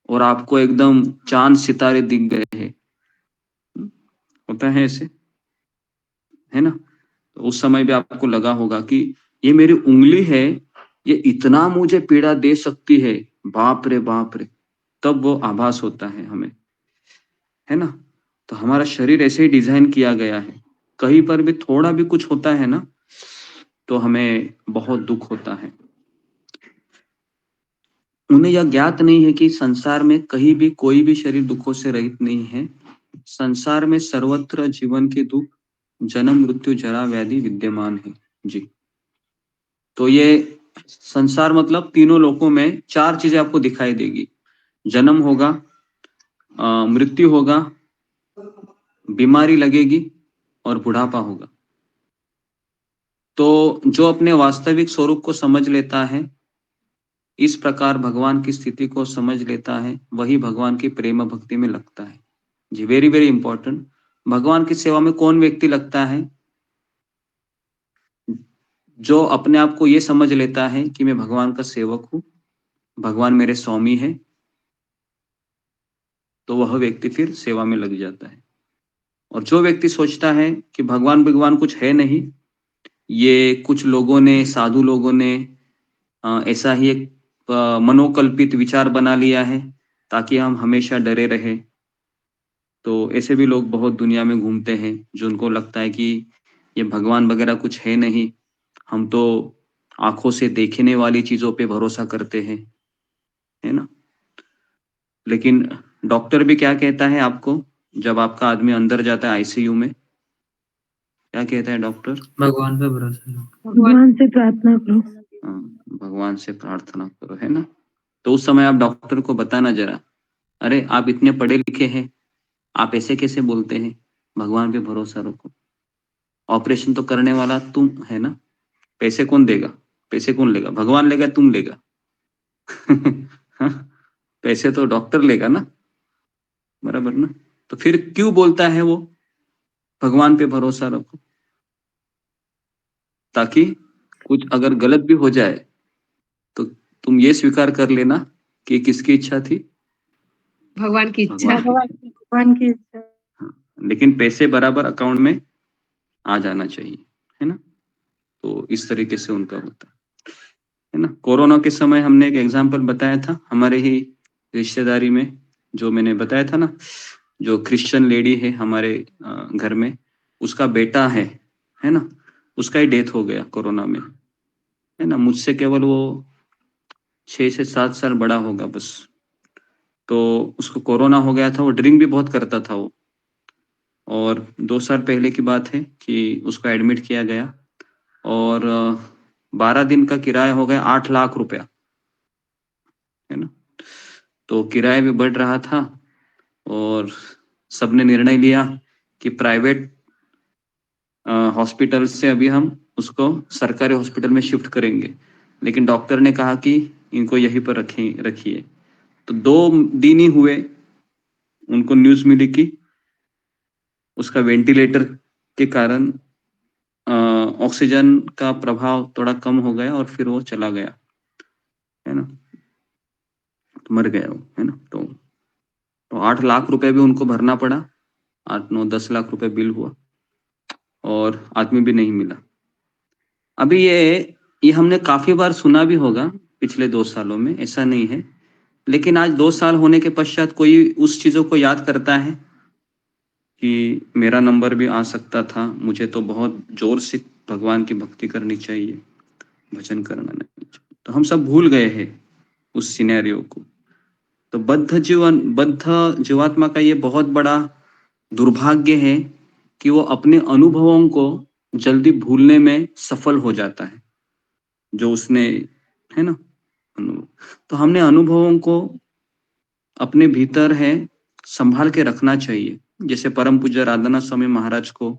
और आपको एकदम चांद सितारे दिख गए हैं? होता है ऐसे, है ना। तो उस समय भी आपको लगा होगा कि ये मेरी उंगली है, ये इतना मुझे पीड़ा दे सकती है, बाप रे बाप रे। तब वो आभास होता है हमें, है ना। तो हमारा शरीर ऐसे ही डिजाइन किया गया है, कहीं पर भी थोड़ा भी कुछ होता है ना तो हमें बहुत दुख होता है। उन्हें यह ज्ञात नहीं है कि संसार में कहीं भी कोई भी शरीर दुखों से रहित नहीं है। संसार में सर्वत्र जीवन के दुख, जन्म मृत्यु जरा व्याधि विद्यमान है जी। तो ये संसार मतलब तीनों लोकों में चार चीजें आपको दिखाई देगी। जन्म होगा, मृत्यु होगा, बीमारी लगेगी और बुढ़ापा होगा। तो जो अपने वास्तविक स्वरूप को समझ लेता है, इस प्रकार भगवान की स्थिति को समझ लेता है, वही भगवान की प्रेम भक्ति में लगता है जी। Very very important. भगवान की सेवा में कौन व्यक्ति लगता है? जो अपने आप को ये समझ लेता है कि मैं भगवान का सेवक हूं, भगवान मेरे स्वामी है, तो वह व्यक्ति फिर सेवा में लग जाता है। और जो व्यक्ति सोचता है कि भगवान कुछ है नहीं, ये कुछ लोगों ने, साधु लोगों ने ऐसा ही एक मनोकल्पित विचार बना लिया है ताकि हम हमेशा डरे रहे, तो ऐसे भी लोग बहुत दुनिया में घूमते हैं, जो उनको लगता है कि ये भगवान वगैरह कुछ है नहीं, हम तो आंखों से देखने वाली चीजों पे भरोसा करते हैं, है ना। लेकिन डॉक्टर भी क्या कहता है आपको, जब आपका आदमी अंदर जाता है आईसीयू में, क्या कहता है डॉक्टर? भगवान पे भरोसा रखो। भगवान से प्रार्थना करो। भगवान से प्रार्थना करो, है ना। तो उस समय आप डॉक्टर को बताना जरा, अरे आप इतने पढ़े लिखे हैं, आप ऐसे कैसे बोलते हैं, भगवान पे भरोसा रखो। ऑपरेशन तो करने वाला तुम है ना, पैसे कौन देगा? पैसे कौन लेगा? भगवान लेगा, तुम लेगा? पैसे तो डॉक्टर लेगा ना, बराबर ना। तो फिर क्यों बोलता है वो भगवान पे भरोसा रखो? ताकि कुछ अगर गलत भी हो जाए तो तुम ये स्वीकार कर लेना कि किसकी इच्छा थी? भगवान की इच्छा। भगवान की इच्छा। लेकिन पैसे बराबर अकाउंट में आ जाना चाहिए, है ना। तो इस तरीके से उनका होता है ना। कोरोना के समय हमने एक एग्जाम्पल बताया था हमारे ही रिश्तेदारी में, जो मैंने बताया था ना, जो क्रिश्चियन लेडी है हमारे घर में, उसका बेटा है ना, उसका ही डेथ हो गया कोरोना में, है ना। मुझसे केवल वो 6 से 7 साल बड़ा होगा बस। तो उसको कोरोना हो गया था, वो ड्रिंक भी बहुत करता था वो, और 2 साल पहले की बात है कि उसको एडमिट किया गया, और 12 दिन का किराया हो गया 8 लाख रुपया, है ना। तो किराया भी बढ़ रहा था, और सबने निर्णय लिया कि प्राइवेट हॉस्पिटल से अभी हम उसको सरकारी हॉस्पिटल में शिफ्ट करेंगे, लेकिन डॉक्टर ने कहा कि इनको यहीं पर रखिए। तो 2 दिन ही हुए, उनको न्यूज मिली कि उसका वेंटिलेटर के कारण ऑक्सीजन का प्रभाव थोड़ा कम हो गया और फिर वो चला गया, है ना, मर गया वो, है ना। तो 8 लाख रुपए भी उनको भरना पड़ा, 8-9-10 लाख रुपए बिल हुआ, और आदमी भी नहीं मिला। अभी ये हमने काफी बार सुना भी होगा पिछले 2 सालों में, ऐसा नहीं है, लेकिन आज 2 साल होने के पश्चात कोई उस चीजों को याद करता है कि मेरा नंबर भी आ सकता था, मुझे तो बहुत जोर से भगवान की भक्ति करनी चाहिए, भजन करना नहीं चाहिए। तो हम सब भूल गए हैं उस सिनेरियो को। तो बद्ध जीवात्मा का ये बहुत बड़ा दुर्भाग्य है कि वो अपने अनुभवों को जल्दी भूलने में सफल हो जाता है, जो उसने, है ना, तो हमने अनुभवों को अपने भीतर है संभाल के रखना चाहिए। जैसे परम पूज्य राधानाथ स्वामी महाराज को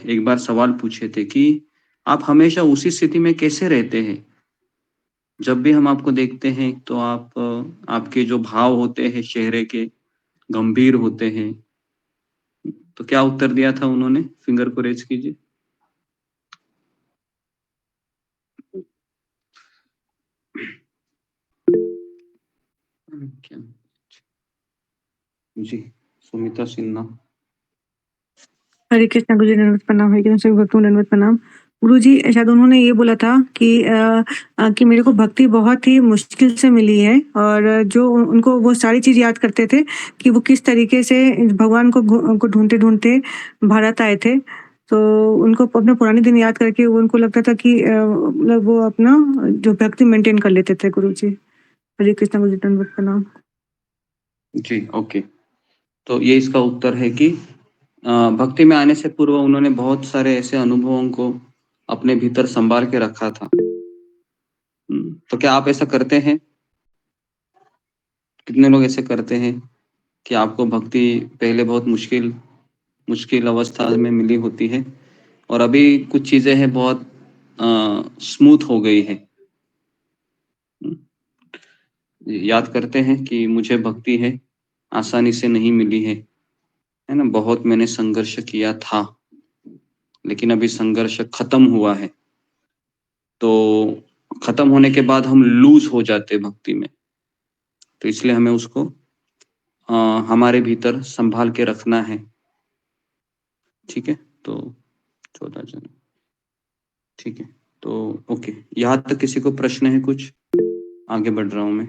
एक बार सवाल पूछे थे कि आप हमेशा उसी स्थिति में कैसे रहते हैं, जब भी हम आपको देखते हैं तो आपके जो भाव होते हैं चेहरे के गंभीर होते हैं। तो क्या उत्तर दिया था उन्होंने? फिंगर को रेज कीजिए। जी, सुमिता सिन्हा। हरे कृष्णा गुरु जी, दंडवत प्रणाम। हरे कृष्ण सभी भक्तों को दंडवत प्रणाम। गुरुजी शायद उन्होंने ये बोला था कि मेरे को भक्ति बहुत ही मुश्किल से मिली है, और जो उनको वो सारी चीज याद करते थे कि वो किस तरीके से भगवान को ढूंढते ढूंढते भारत आए थे। तो उनको अपने पुराने दिन याद करके उनको लगता था कि मतलब वो अपना जो भक्ति मेंटेन कर लेते थे। गुरुजी हरे कृष्ण गुरुजी दंडवत प्रणाम। जी, ओके। तो ये इसका उत्तर है कि भक्ति में आने से पूर्व उन्होंने बहुत सारे ऐसे अनुभवों को अपने भीतर संभाल के रखा था। तो क्या आप ऐसा करते हैं? कितने लोग ऐसे करते हैं कि आपको भक्ति पहले बहुत मुश्किल अवस्था में मिली होती है और अभी कुछ चीजें हैं बहुत स्मूथ हो गई है? याद करते हैं कि मुझे भक्ति है आसानी से नहीं मिली है ना, बहुत मैंने संघर्ष किया था, लेकिन अभी संघर्ष खत्म हुआ है। तो खत्म होने के बाद हम लूज हो जाते भक्ति में, तो इसलिए हमें उसको हमारे भीतर संभाल के रखना है। ठीक है, तो 14 जन, ठीक है। तो ओके, यहाँ तक किसी को प्रश्न है? कुछ आगे बढ़ रहा हूं मैं।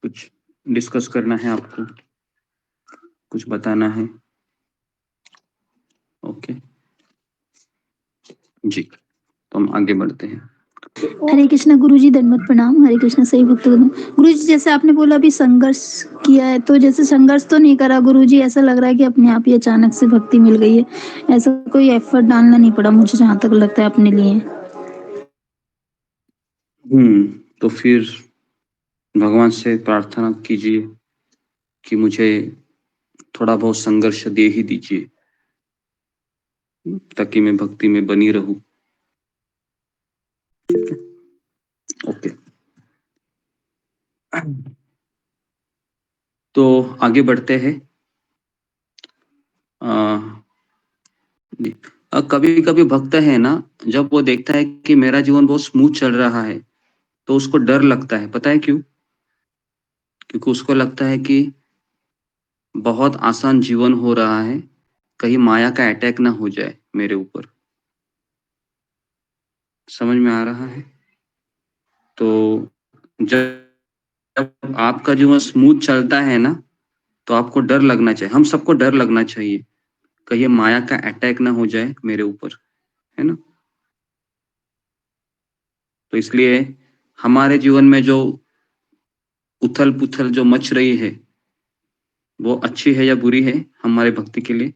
कुछ डिस्कस करना है आपको, कुछ बताना है? ओके जी, तो हम आगे बढ़ते हैं। हरे कृष्णा गुरुजी दंडवत प्रणाम। हरे कृष्णा सही भक्त गुरुजी, जैसे आपने बोला अभी संघर्ष किया है, तो जैसे संघर्ष तो नहीं करा गुरुजी, ऐसा लग रहा है कि अपने आप ही अचानक से भक्ति मिल गई है, ऐसा कोई एफर्ट डालना नहीं पड़ा मुझे जहाँ तक लगता है अपने लिए। तो फिर भगवान से प्रार्थना कीजिए कि मुझे थोड़ा बहुत संघर्ष दे ही दीजिए ताकि मैं भक्ति में बनी रहूं। ओके, तो आगे बढ़ते हैं। कभी कभी भक्त है ना, जब वो देखता है कि मेरा जीवन बहुत स्मूथ चल रहा है तो उसको डर लगता है। पता है क्यों? क्योंकि उसको लगता है कि बहुत आसान जीवन हो रहा है, कहीं माया का अटैक ना हो जाए मेरे ऊपर। समझ में आ रहा है? तो जब आपका जीवन स्मूथ चलता है ना, तो आपको डर लगना चाहिए, हम सबको डर लगना चाहिए कहीं माया का अटैक ना हो जाए मेरे ऊपर, है ना? तो इसलिए हमारे जीवन में जो उथल पुथल जो मच रही है वो अच्छी है या बुरी है हमारे भक्ति के लिए?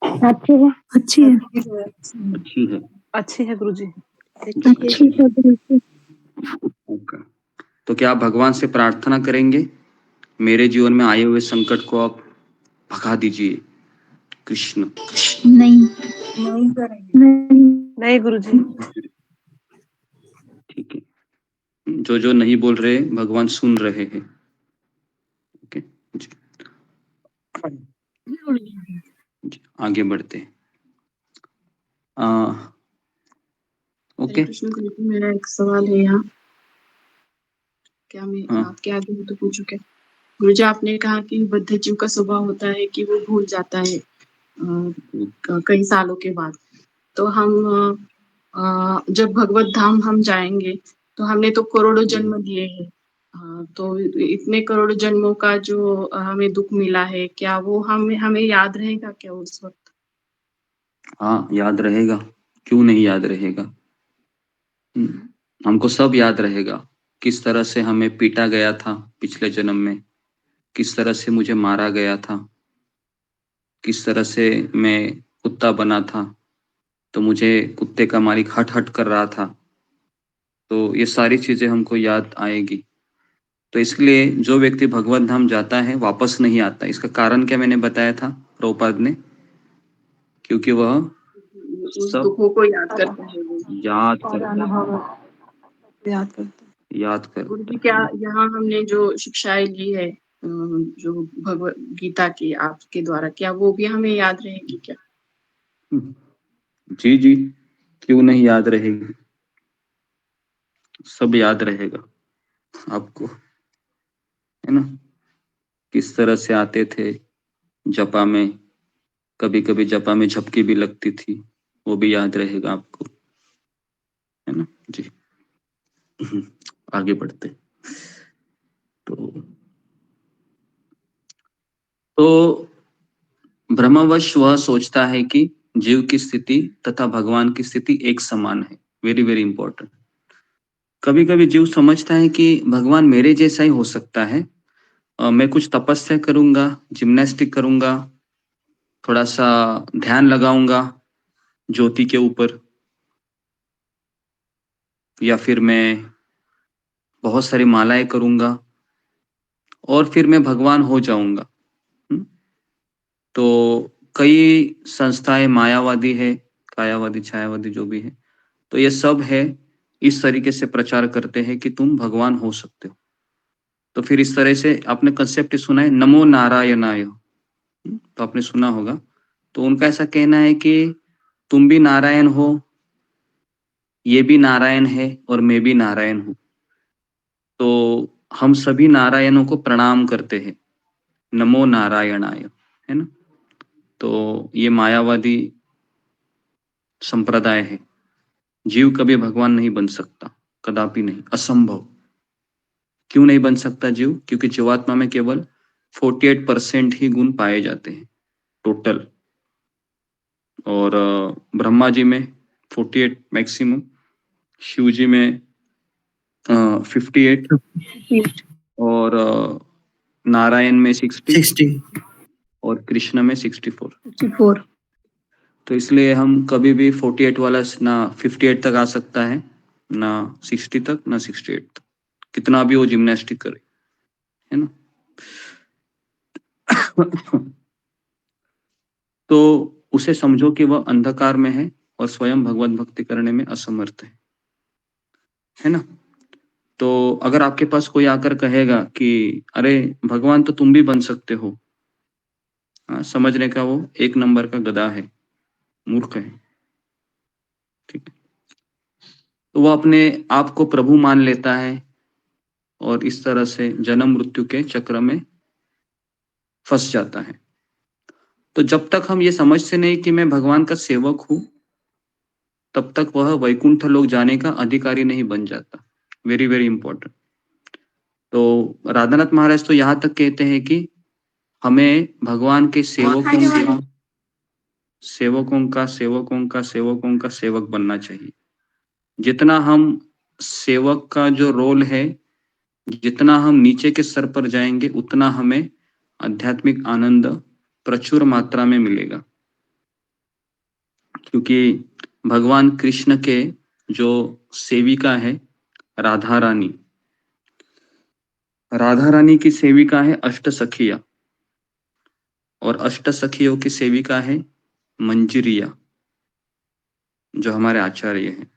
अच्छी है। अच्छी है। अच्छी है। अच्छी है गुरुजी। अच्छी है गुरुजी। ओके, तो क्या आप भगवान से प्रार्थना करेंगे मेरे जीवन में आए हुए संकट को आप भगा दीजिए कृष्ण? नहीं नहीं गुरुजी। ठीक है, जो नहीं बोल रहे भगवान सुन रहे हैं। ओके जी, आगे बढ़ते हैं। ओके, मेरा एक सवाल है यहाँ, क्या मैं आपके आगे तो पूछूं क्या? गुरुजी, आपने कहा कि बद्ध जीव का स्वभाव होता है कि वो भूल जाता है कई सालों के बाद। तो हम जब भगवत धाम हम जाएंगे तो हमने तो करोड़ों जन्म दिए हैं, तो इतने करोड़ों जन्मों का जो हमें दुख मिला है, क्या वो हमें याद रहेगा क्या उस वक्त? हाँ, याद रहेगा, क्यों नहीं याद रहेगा? हमको सब याद रहेगा, किस तरह से हमें पीटा गया था पिछले जन्म में, किस तरह से मुझे मारा गया था, किस तरह से मैं कुत्ता बना था तो मुझे कुत्ते का मालिक हट हट कर रहा था। तो ये सारी चीजें हमको याद आएगी। तो इसलिए जो व्यक्ति भगवत धाम जाता है वापस नहीं आता। इसका कारण क्या मैंने बताया था प्रभुपाद ने? क्योंकि वह उस दुखों को याद करता है, याद करता। गुरुजी, क्या यहाँ हमने जो शिक्षाएं ली है जो भगवत गीता की आपके द्वारा, क्या वो भी हमें याद रहेगी क्या? जी, क्यों नहीं याद रहेगी, सब याद रहेगा आपको, है ना? किस तरह से आते थे जपा में, कभी कभी जपा में झपकी भी लगती थी, वो भी याद रहेगा आपको, है ना जी। आगे बढ़ते। तो भ्रमवश वह सोचता है कि जीव की स्थिति तथा भगवान की स्थिति एक समान है। Very very important. कभी कभी जीव समझता है कि भगवान मेरे जैसा ही हो सकता है, मैं कुछ तपस्या करूंगा, जिम्नास्टिक करूंगा, थोड़ा सा ध्यान लगाऊंगा ज्योति के ऊपर, या फिर मैं बहुत सारी मालाएं करूंगा और फिर मैं भगवान हो जाऊंगा। तो कई संस्थाएं मायावादी है, कायावादी, छायावादी, जो भी है, तो ये सब है इस तरीके से प्रचार करते हैं कि तुम भगवान हो सकते हो। तो फिर इस तरह से आपने कंसेप्ट सुना है नमो नारायणाय, तो आपने सुना होगा। तो उनका ऐसा कहना है कि तुम भी नारायण हो, ये भी नारायण है और मैं भी नारायण हूं, तो हम सभी नारायणों को प्रणाम करते हैं, नमो नारायणाय, है ना। तो ये मायावादी संप्रदाय है। जीव कभी भगवान नहीं बन सकता, कदापि नहीं, असंभव। क्यों नहीं बन सकता जीव? क्योंकि जीवात्मा में केवल 48% ही गुण पाए जाते हैं टोटल, और ब्रह्मा जी में 48 मैक्सिमम, शिव जी में 58, और नारायण में 60 और कृष्ण में 64। तो इसलिए हम कभी भी 48 वाला ना 58 तक आ सकता है, ना 60 तक, ना 68 तक, कितना भी वो जिम्नास्टिक करे, है ना। तो उसे समझो कि वह अंधकार में है और स्वयं भगवत भक्ति करने में असमर्थ है ना। तो अगर आपके पास कोई आकर कहेगा कि अरे भगवान तो तुम भी बन सकते हो, समझने का वो 1 नंबर का गधा है, मूर्ख है, ठीक है। तो वो अपने आप को प्रभु मान लेता है और इस तरह से जन्म मृत्यु के चक्र में फंस जाता है। तो जब तक हम ये समझते नहीं कि मैं भगवान का सेवक हूं, तब तक वह वैकुंठ लोक जाने का अधिकारी नहीं बन जाता। Very very important. तो राधानाथ महाराज तो यहां तक कहते हैं कि हमें भगवान के सेवकों का सेवक बनना चाहिए। जितना हम सेवक का जो रोल है, जितना हम नीचे के स्तर पर जाएंगे, उतना हमें आध्यात्मिक आनंद प्रचुर मात्रा में मिलेगा। क्योंकि भगवान कृष्ण के जो सेविका है राधा रानी, राधा रानी की सेविका है अष्ट सखिया, और अष्ट सखियों की सेविका है मंजरिया, जो हमारे आचार्य हैं।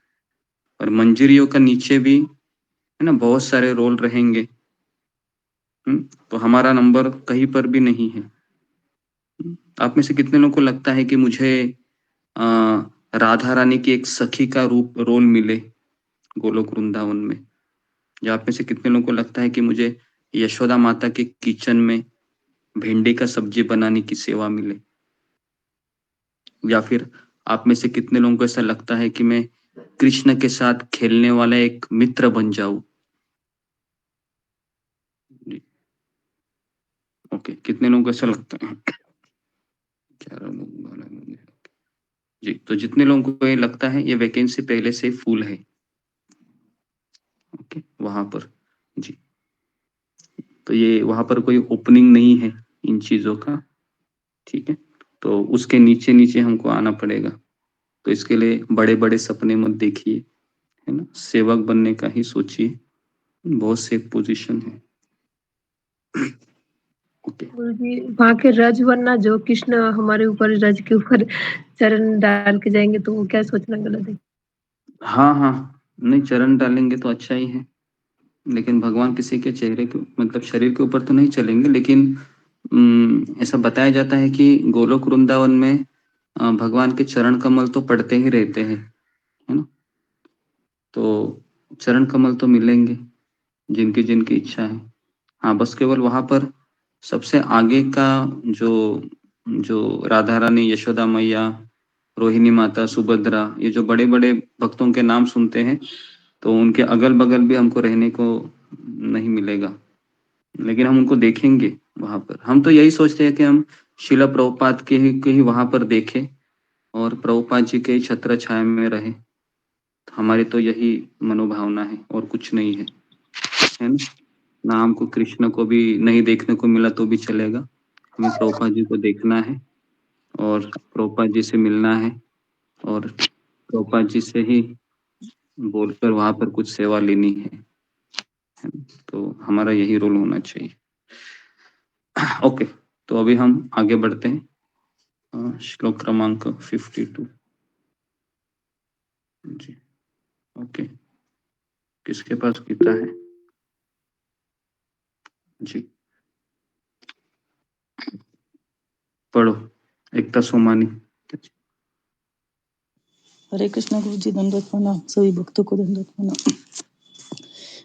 और मंजरियों का नीचे भी है ना बहुत सारे रोल रहेंगे। तो हमारा नंबर कहीं पर भी नहीं है। आप में से कितने लोगों को लगता है कि मुझे राधा रानी की एक सखी का रोल मिले गोलोक वृंदावन में? या आप में से कितने लोगों को लगता है कि मुझे यशोदा माता के किचन में भिंडी का सब्जी बनाने की सेवा मिले? या फिर आप में से कितने लोगों को ऐसा लगता है कि मैं कृष्ण के साथ खेलने वाला एक मित्र बन जाऊं? ओके, कितने लोगों को ऐसा लगता है? जी, तो जितने लोगों को ये लगता है, ये वैकेंसी पहले से फुल है। ओके, वहां पर जी, तो ये वहां पर कोई ओपनिंग नहीं है इन चीजों का, ठीक है। तो उसके नीचे नीचे हमको आना पड़ेगा। तो इसके लिए बड़े बड़े सपने मत देखिए, है ना, सेवक बनने का ही सोचिए। बहुत से पोजीशन है। गुरुजी, वहाँ के रज बनना, जो कृष्ण हमारे ऊपर रज के ऊपर चरण डाल के जाएंगे, तो वो क्या सोचना गलत है? हाँ, नहीं, चरण डालेंगे तो अच्छा ही है, लेकिन भगवान किसी के चेहरे के मतलब शरीर के ऊपर तो नहीं चलेंगे। लेकिन ऐसा बताया जाता है कि गोलोक वृंदावन में भगवान के चरण कमल तो पड़ते ही रहते हैं, है ना। तो चरण कमल तो मिलेंगे जिनकी जिनकी इच्छा है। हाँ, बस केवल वहां पर सबसे आगे का जो जो राधा रानी, यशोदा मैया, रोहिणी माता, सुभद्रा, ये जो बड़े बड़े भक्तों के नाम सुनते हैं तो उनके अगल बगल भी हमको रहने को नहीं मिलेगा, लेकिन हम उनको देखेंगे वहां पर। हम तो यही सोचते हैं कि हम शिला प्रभुपाद के ही वहां पर देखें और प्रभुपाद जी के छत्र छाया में रहे। हमारी तो यही मनोभावना है और कुछ नहीं है ना। हमको कृष्ण को भी नहीं देखने को मिला तो भी चलेगा, हमें प्रभुपाद जी को देखना है और प्रभुपाद जी से मिलना है और प्रभुपाद जी से ही बोलकर वहां पर कुछ सेवा लेनी है। तो हमारा यही रोल होना चाहिए। ओके, तो अभी हम आगे बढ़ते हैं। श्लोक क्रमांक 52 जी। ओके, किसके पास गीता है जी? पढ़ो, एकता सोमानी। हरे कृष्ण गुरु जी, दंडवत प्रणाम। सभी भक्तों को दंडवत प्रणाम।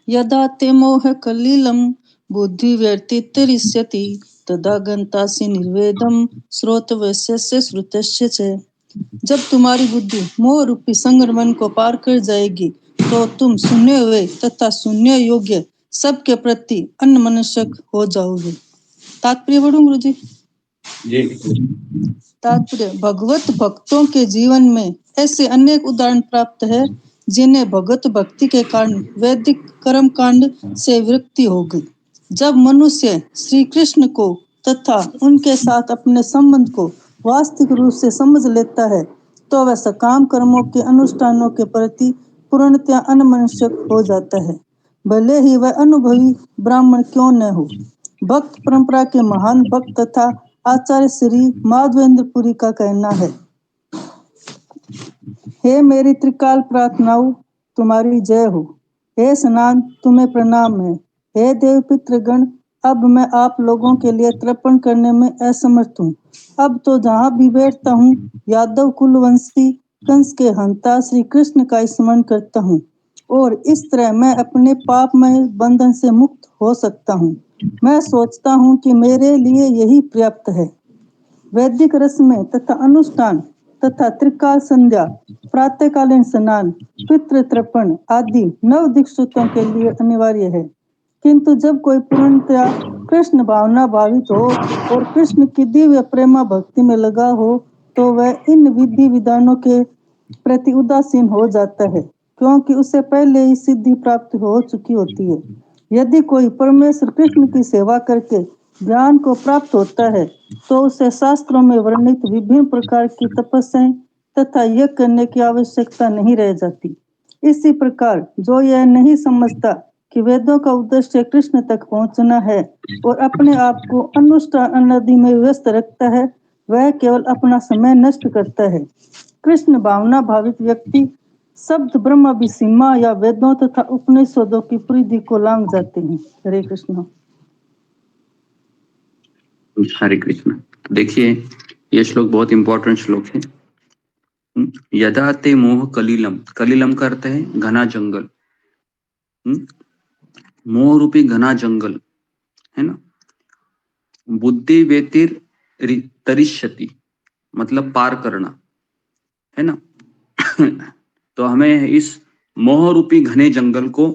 यदा ते मोह कलिलम बुद्धि व्यर्तितरिष्यति तदा गंतासि निर्वेदम श्रोतवस्य श्रुतस्य च। जब तुम्हारी बुद्धि मोह रूपी संगमन को पार कर जाएगी तो तुम सुनने हुए तथा सुनने योग्य सबके प्रति अन्यमनस्क हो जाओगे। तात्पर्य पढ़ूं गुरु जी? तात्पर्य, भगवत भक्तों के जीवन में ऐसे अनेक उदाहरण प्राप्त है जिन्हें भगवत भक्ति के कारण वैदिक कर्म कांड से विरक्ति हो गई। जब मनुष्य श्री कृष्ण को तथा उनके साथ अपने संबंध को वास्तविक रूप से समझ लेता है तो वह सकाम कर्मों के अनुष्ठानों के प्रति पूर्णतया अन्यमनस्क हो जाता है, भले ही वह अनुभवी ब्राह्मण क्यों न हो। भक्त परंपरा के महान भक्त तथा आचार्य श्री माधवेंद्रपुरी का कहना है, हे मेरी त्रिकाल प्रार्थनाओं तुम्हारी जय हो। हे स्नान तुम्हें प्रणाम है। हे देव पितृगण, अब मैं आप लोगों के लिए तर्पण करने में असमर्थ हूँ। अब तो जहाँ भी बैठता हूँ यादव कुलवंशी कंस के हंता श्री कृष्ण का स्मरण करता हूँ और इस तरह मैं अपने पापमय बंधन से मुक्त हो सकता हूँ। मैं सोचता हूँ कि मेरे लिए यही पर्याप्त है। वैदिक रस्में तथा अनुष्ठान तथा त्रिकाल संध्या, प्रातःकालीन स्नान, पितृ तर्पण आदि नव दीक्षितों के लिए अनिवार्य है, किंतु जब कोई पूर्णतया कृष्ण भावना भावित हो और कृष्ण की दिव्य प्रेमा भक्ति में लगा हो तो वह इन विधि विधानों के प्रति उदासीन हो जाता है, क्योंकि उसे पहले ही सिद्धि प्राप्त हो चुकी होती है। यदि कोई परमेश्वर कृष्ण की सेवा करके ज्ञान को प्राप्त होता है तो उसे शास्त्रों में वर्णित विभिन्न प्रकार की तपस्याएं तथा यज्ञ करने की आवश्यकता नहीं रह जाती। इसी प्रकार जो यह नहीं समझता कि वेदों का उद्देश्य कृष्ण तक पहुंचना है और अपने आप को अनुष्ठान नदी में व्यस्त रखता है, वह केवल अपना समय नष्ट करता है। कृष्ण भावना भावित व्यक्ति शब्द ब्रह्म विसीमा या वेदों तथा उपनिषदों की परिधि को लांघ जाते हैं। हरे कृष्ण। हरे कृष्ण। देखिए, ये श्लोक बहुत इंपॉर्टेंट श्लोक है। यदा ते मोह कलिलम, कलिलम का अर्थ है घना जंगल। मोह रूपी घना जंगल है ना। बुद्धि व्यतिर तरिष्यति मतलब पार करना है ना। तो हमें इस मोह रूपी घने जंगल को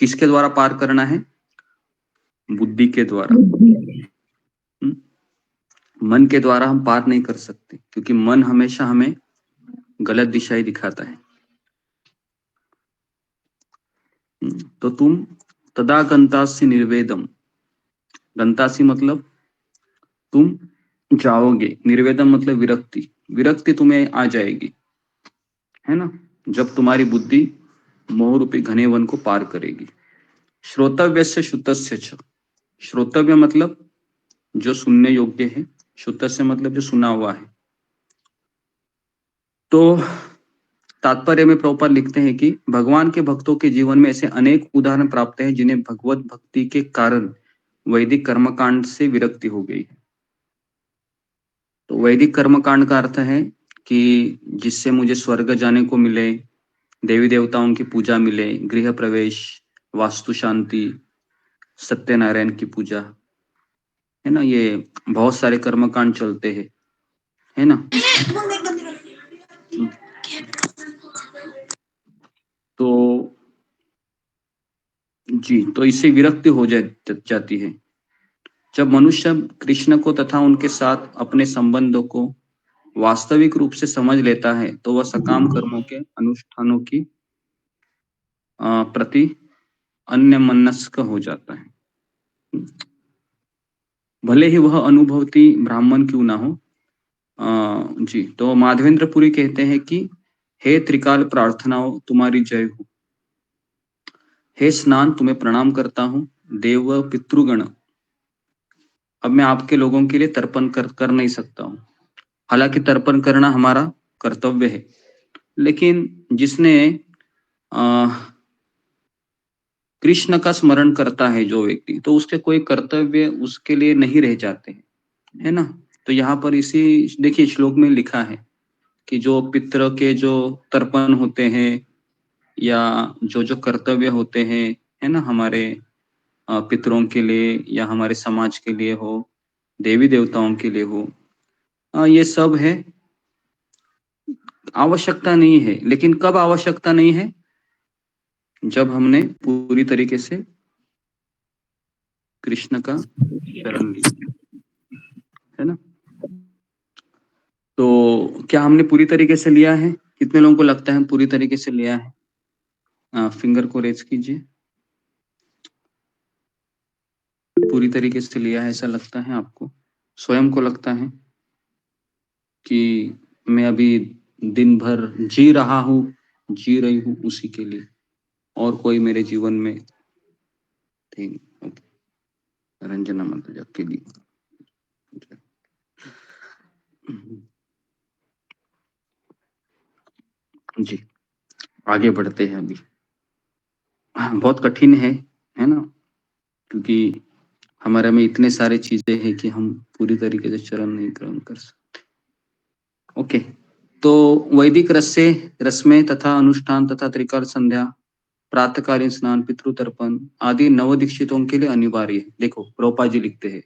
किसके द्वारा पार करना है? बुद्धि के द्वारा। मन के द्वारा हम पार नहीं कर सकते, क्योंकि मन हमेशा हमें गलत दिशा ही दिखाता है। तो तुम तदा गंतासी निर्वेदम, गंतासी मतलब तुम जाओगे, निर्वेदम मतलब विरक्ति, विरक्ति तुम्हें आ जाएगी है ना, जब तुम्हारी बुद्धि मोह रूपी घने वन को पार करेगी। श्रोतव्य से श्रुतस्य च, श्रोतव्य मतलब जो सुनने योग्य है, श्रुतस्य मतलब जो सुना हुआ है। तो तात्पर्य में प्रभुपाद लिखते हैं कि भगवान के भक्तों के जीवन में ऐसे अनेक उदाहरण प्राप्त हैं जिन्हें भगवत भक्ति के कारण वैदिक कर्मकांड से विरक्ति हो गई है। तो वैदिक कर्मकांड का अर्थ है कि जिससे मुझे स्वर्ग जाने को मिले, देवी देवताओं की पूजा मिले, गृह प्रवेश, वास्तु शांति, सत्यनारायण की पूजा है ना, ये बहुत सारे कर्मकांड चलते हैं, है ना। तो जी, तो इससे विरक्ति हो जाती है। जब मनुष्य कृष्ण को तथा उनके साथ अपने संबंधों को वास्तविक रूप से समझ लेता है तो वह सकाम कर्मों के अनुष्ठानों की प्रति अन्यमनस्क हो जाता है, भले ही वह अनुभवती ब्राह्मण क्यों ना हो। जी, तो माधवेंद्र पुरी कहते हैं कि हे त्रिकाल प्रार्थनाओं तुम्हारी जय हो, हे स्नान तुम्हें प्रणाम करता हूँ, देव पितृगण। अब मैं आपके लोगों के लिए तर्पण कर नहीं सकता हूँ, हालांकि तर्पण करना हमारा कर्तव्य है, लेकिन जिसने कृष्ण का स्मरण करता है जो व्यक्ति, तो उसके कोई कर्तव्य उसके लिए नहीं रह जाते हैं, है ना। तो यहाँ पर इसी देखिए श्लोक में लिखा है कि जो पितरों के जो तर्पण होते हैं या जो कर्तव्य होते हैं, है ना, हमारे पितरों के लिए या हमारे समाज के लिए हो, देवी देवताओं के लिए हो, ये सब है, आवश्यकता नहीं है। लेकिन कब आवश्यकता नहीं है? जब हमने पूरी तरीके से कृष्ण का शरण लिया, है ना। तो क्या हमने पूरी तरीके से लिया है? कितने लोगों को लगता है हम पूरी तरीके से लिया है? फिंगर को रेज कीजिए। पूरी तरीके से लिया है ऐसा लगता है आपको? स्वयं को लगता है कि मैं अभी दिन भर जी रहा हूँ, जी रही हूँ उसी के लिए, और कोई मेरे जीवन में ठीक। रंजना माता के लिए जी, आगे बढ़ते हैं। अभी बहुत कठिन है ना, क्योंकि हमारे में इतने सारे चीजें हैं कि हम पूरी तरीके से चरण नहीं ग्रहण कर सकते। ओके, तो वैदिक रस में तथा अनुष्ठान तथा त्रिकाल संध्या, प्रातःकालीन स्नान, पितृतर्पण आदि नवदीक्षितों के लिए अनिवार्य है। देखो प्रभुपाद जी लिखते हैं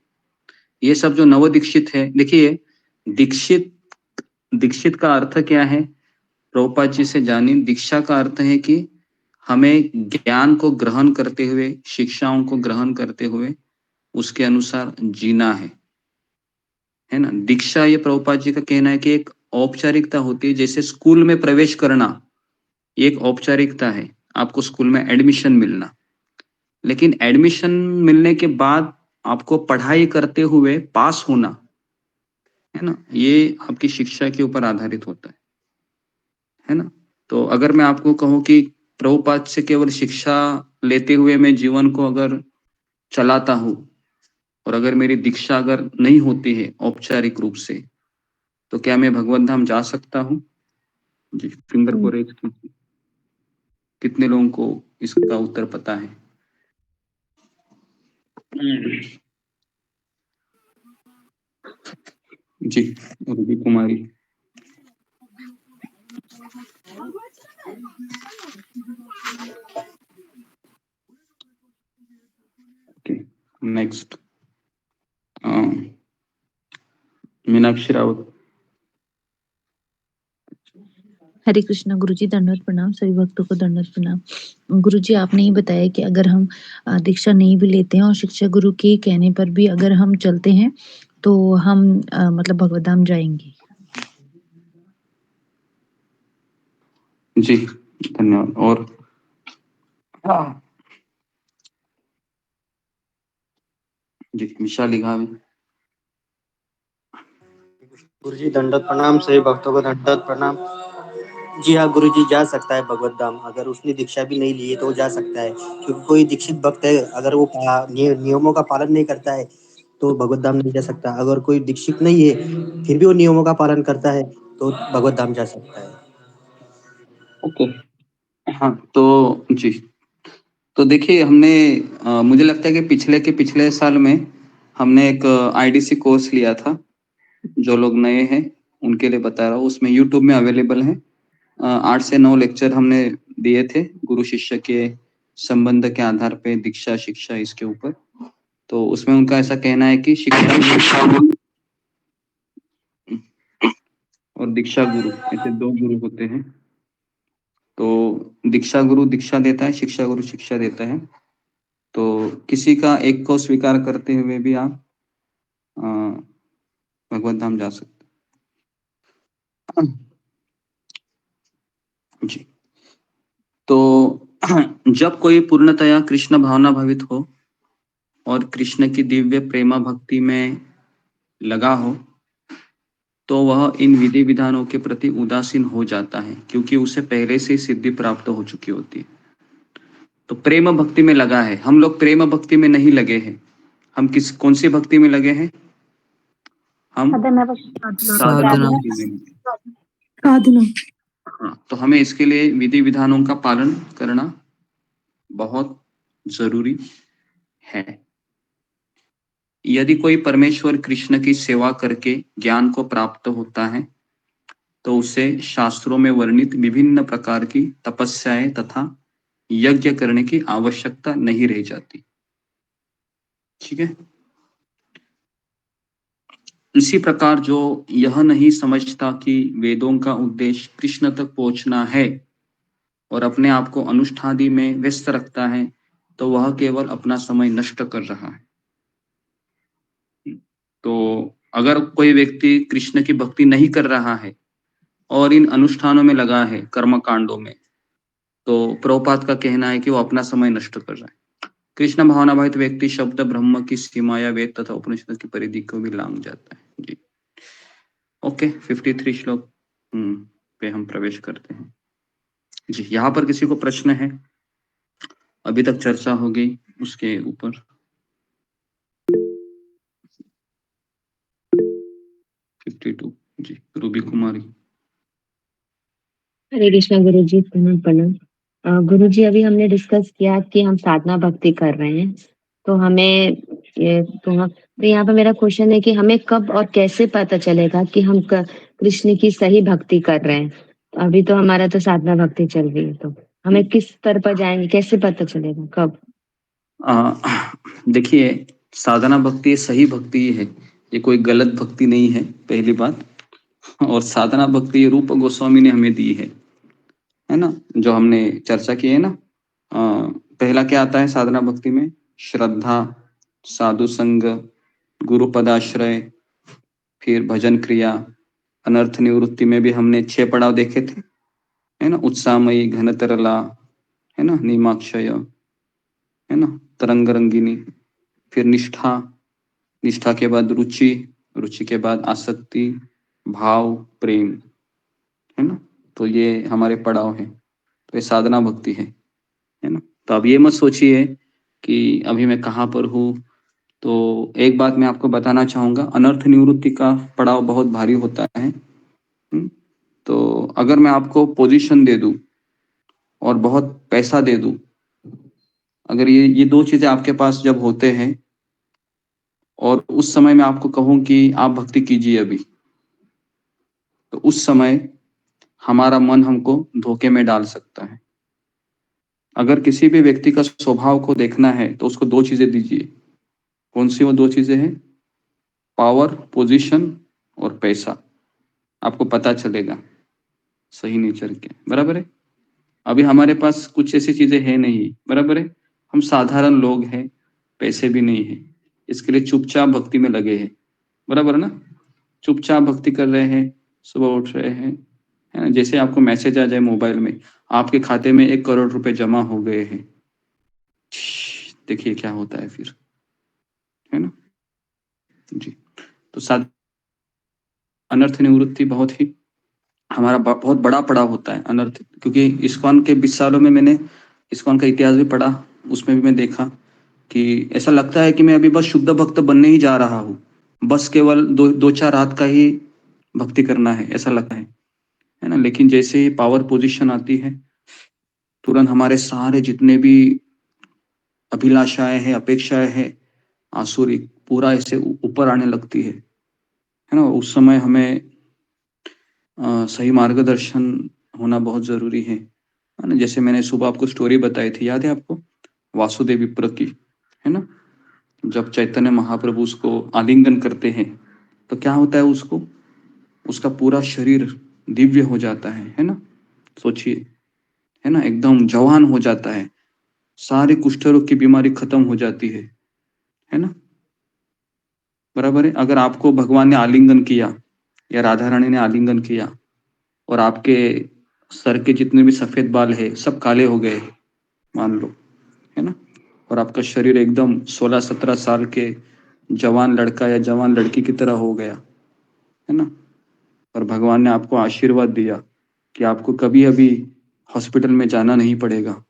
ये सब जो नवदीक्षित है, देखिए दीक्षित का अर्थ क्या है? प्रभुपाद जी से जानिए। दीक्षा का अर्थ है कि हमें ज्ञान को ग्रहण करते हुए, शिक्षाओं को ग्रहण करते हुए उसके अनुसार जीना है ना। दीक्षा, ये प्रभुपाद जी का कहना है कि एक औपचारिकता होती है, जैसे स्कूल में प्रवेश करना एक औपचारिकता है, आपको स्कूल में एडमिशन मिलना, लेकिन एडमिशन मिलने के बाद आपको पढ़ाई करते हुए पास होना, है ना, ये आपकी शिक्षा के ऊपर आधारित होता है ना। तो अगर मैं आपको कहूँ कि प्रभुपाद से केवल शिक्षा लेते हुए मैं जीवन को अगर चलाता हूँ, और अगर मेरी दीक्षा अगर नहीं होती है औपचारिक रूप से, तो क्या मैं भगवत धाम जा सकता हूँ? जी, फिंगर को रेज कीजिए। कितने लोगों को इसका उत्तर पता है? जी, रूबी कुमारी। नेक्स्ट मीनाक्षी रावत। हरे कृष्णा गुरुजी, दंडवत प्रणाम। सभी भक्तों को दंडवत प्रणाम। गुरुजी, आपने ही बताया कि अगर हम दीक्षा नहीं भी लेते हैं और शिक्षा गुरु के कहने पर भी अगर हम चलते हैं तो हम मतलब भगवत धाम जाएंगे। जी, धन्यवाद। और जी, विशाली घावी। गुरुजी दंडवत प्रणाम। सभी भक्तों को दंडवत प्रणाम। जी हाँ गुरुजी, जा सकता है भगवत धाम। अगर उसने दीक्षा भी नहीं ली है तो वो जा सकता है, क्योंकि कोई दीक्षित भक्त है अगर वो नियमों का पालन नहीं करता है तो भगवत धाम नहीं जा सकता। अगर कोई दीक्षित नहीं है फिर भी वो नियमों का पालन करता है तो भगवत धाम जा सकता है। ओके, हाँ, तो जी, तो देखिए हमने मुझे लगता है कि पिछले साल में हमने एक आईडीसी कोर्स लिया था। जो लोग नए हैं उनके लिए बता रहा हूँ, उसमें यूट्यूब में अवेलेबल है। 8 से 9 लेक्चर हमने दिए थे गुरु शिष्य के संबंध के आधार पे, दीक्षा शिक्षा इसके ऊपर। तो उसमें उनका ऐसा कहना है कि शिक्षा और दीक्षा गुरु ऐसे 2 गुरु होते हैं। तो दीक्षा गुरु दीक्षा देता है, शिक्षा गुरु शिक्षा देता है। तो किसी का एक को स्वीकार करते हुए भी आप भगवत धाम जा सकते जी। तो जब कोई पूर्णतया कृष्ण भावना भावित हो और कृष्ण की दिव्य प्रेमा भक्ति में लगा हो, तो वह इन विधि विधानों के प्रति उदासीन हो जाता है, क्योंकि उसे पहले से सिद्धि प्राप्त हो चुकी होती है। तो प्रेम भक्ति में लगा है। हम लोग प्रेम भक्ति में नहीं लगे हैं। हम कौन सी भक्ति में लगे हैं? हम साधना भक्ति में। साधना। हाँ, तो हमें इसके लिए विधि विधानों का पालन करना बहुत जरूरी है। यदि कोई परमेश्वर कृष्ण की सेवा करके ज्ञान को प्राप्त होता है, तो उसे शास्त्रों में वर्णित विभिन्न प्रकार की तपस्याएं तथा यज्ञ करने की आवश्यकता नहीं रह जाती। ठीक है। इसी प्रकार जो यह नहीं समझता कि वेदों का उद्देश्य कृष्ण तक पहुंचना है और अपने आप को अनुष्ठादि में व्यस्त रखता है, तो वह केवल अपना समय नष्ट कर रहा है। तो अगर कोई व्यक्ति कृष्ण की भक्ति नहीं कर रहा है और इन अनुष्ठानों में लगा है, कर्म कांडों में, तो प्रभुपाद का कहना है कि वो अपना समय नष्ट कर रहा है। कृष्ण भावना भावित व्यक्ति शब्द ब्रह्म की सीमा या वेद तथा उपनिषद की परिधि को भी लांघ जाता है जी। ओके, 53 श्लोक पे हम प्रवेश करते हैं जी। यहाँ पर किसी को प्रश्न है? अभी तक चर्चा हो गई उसके ऊपर। जी, रूबी कुमारी। हरे कृष्णा गुरु जी, प्रणाम। गुरु जी, अभी हमने डिस्कस किया कि हम साधना भक्ति कर रहे हैं, तो हमें तो यहाँ पर मेरा क्वेश्चन है कि हमें कब और कैसे पता चलेगा कि हम कृष्ण की सही भक्ति कर रहे हैं? अभी तो हमारा तो साधना भक्ति चल रही है, तो हमें किस स्तर पर जाएंगे, कैसे पता चलेगा कब? देखिए, साधना भक्ति सही भक्ति है, ये कोई गलत भक्ति नहीं है, पहली बात। और साधना भक्ति रूप गोस्वामी ने हमें दी है ना, जो हमने चर्चा की है ना। पहला क्या आता है साधना भक्ति में? श्रद्धा, साधु संग, गुरु पदाश्रय, फिर भजन क्रिया, अनर्थ निवृत्ति में भी हमने 6 पड़ाव देखे थे, है ना। उत्साहमयी, घन तरला, है ना, निमाक्षय, है ना, तरंग रंगिनी, फिर निष्ठा, निष्ठा के बाद रुचि, रुचि के बाद आसक्ति, भाव, प्रेम, है ना। तो ये हमारे पड़ाव हैं। तो ये साधना भक्ति है ना। तो अब ये मत सोचिए कि अभी मैं कहाँ पर हूँ। तो एक बात मैं आपको बताना चाहूंगा, अनर्थ निवृत्ति का पड़ाव बहुत भारी होता है। तो अगर मैं आपको पोजीशन दे दूं और बहुत पैसा दे दूं, अगर ये 2 चीजें आपके पास जब होते हैं और उस समय मैं आपको कहूं कि आप भक्ति कीजिए अभी, तो उस समय हमारा मन हमको धोखे में डाल सकता है। अगर किसी भी व्यक्ति का स्वभाव को देखना है तो उसको 2 चीजें दीजिए। कौन सी वो 2 चीजें हैं? पावर, पोजीशन और पैसा। आपको पता चलेगा सही नेचर के, बराबर है। अभी हमारे पास कुछ ऐसी चीजें है नहीं, बराबर है। हम साधारण लोग हैं, पैसे भी नहीं है, इसके लिए चुपचाप भक्ति में लगे हैं, बराबर है ना। चुपचाप भक्ति कर रहे हैं, सुबह उठ रहे हैं, है ना। जैसे आपको मैसेज आ जाए मोबाइल में, आपके खाते में 1 करोड़ रुपए जमा हो गए हैं, देखिए क्या होता है फिर, है ना जी। तो अनर्थ निवृत्ति बहुत ही हमारा बहुत बड़ा पड़ाव होता है अनर्थ, क्योंकि इस्कॉन के 20 सालों में मैंने इस्कॉन का इतिहास भी पढ़ा, उसमें भी मैं देखा कि ऐसा लगता है कि मैं अभी बस शुद्ध भक्त बनने ही जा रहा हूँ, बस केवल 2-4 रात का ही भक्ति करना है, ऐसा लगता है ना। लेकिन जैसे ही पावर पोजीशन आती है, तुरंत हमारे सारे जितने भी अभिलाषाएं हैं, अपेक्षाएं हैं, आसुरी पूरा ऐसे ऊपर आने लगती है ना। उस समय हमें सही मार्गदर्शन होना बहुत जरूरी है ना। जैसे मैंने सुबह आपको स्टोरी बताई थी, याद है आपको, वासुदेव विप्र की, है ना। जब चैतन्य महाप्रभु उसको आलिंगन करते हैं तो क्या होता है, उसको उसका पूरा शरीर दिव्य हो जाता है ना। सोचिए, है ना, एकदम जवान हो जाता है, सारे कुष्ठ रोग की बीमारी खत्म हो जाती है ना। बराबर है। अगर आपको भगवान ने आलिंगन किया या राधा रानी ने आलिंगन किया और आपके सर के जितने भी सफेद बाल है सब काले हो गए मान लो, है ना, और आपका शरीर एकदम 16-17 साल के जवान लड़का या जवान लड़की की तरह हो गया, है ना, और भगवान ने आपको आशीर्वाद दिया कि आपको कभी अभी हॉस्पिटल में जाना नहीं पड़ेगा,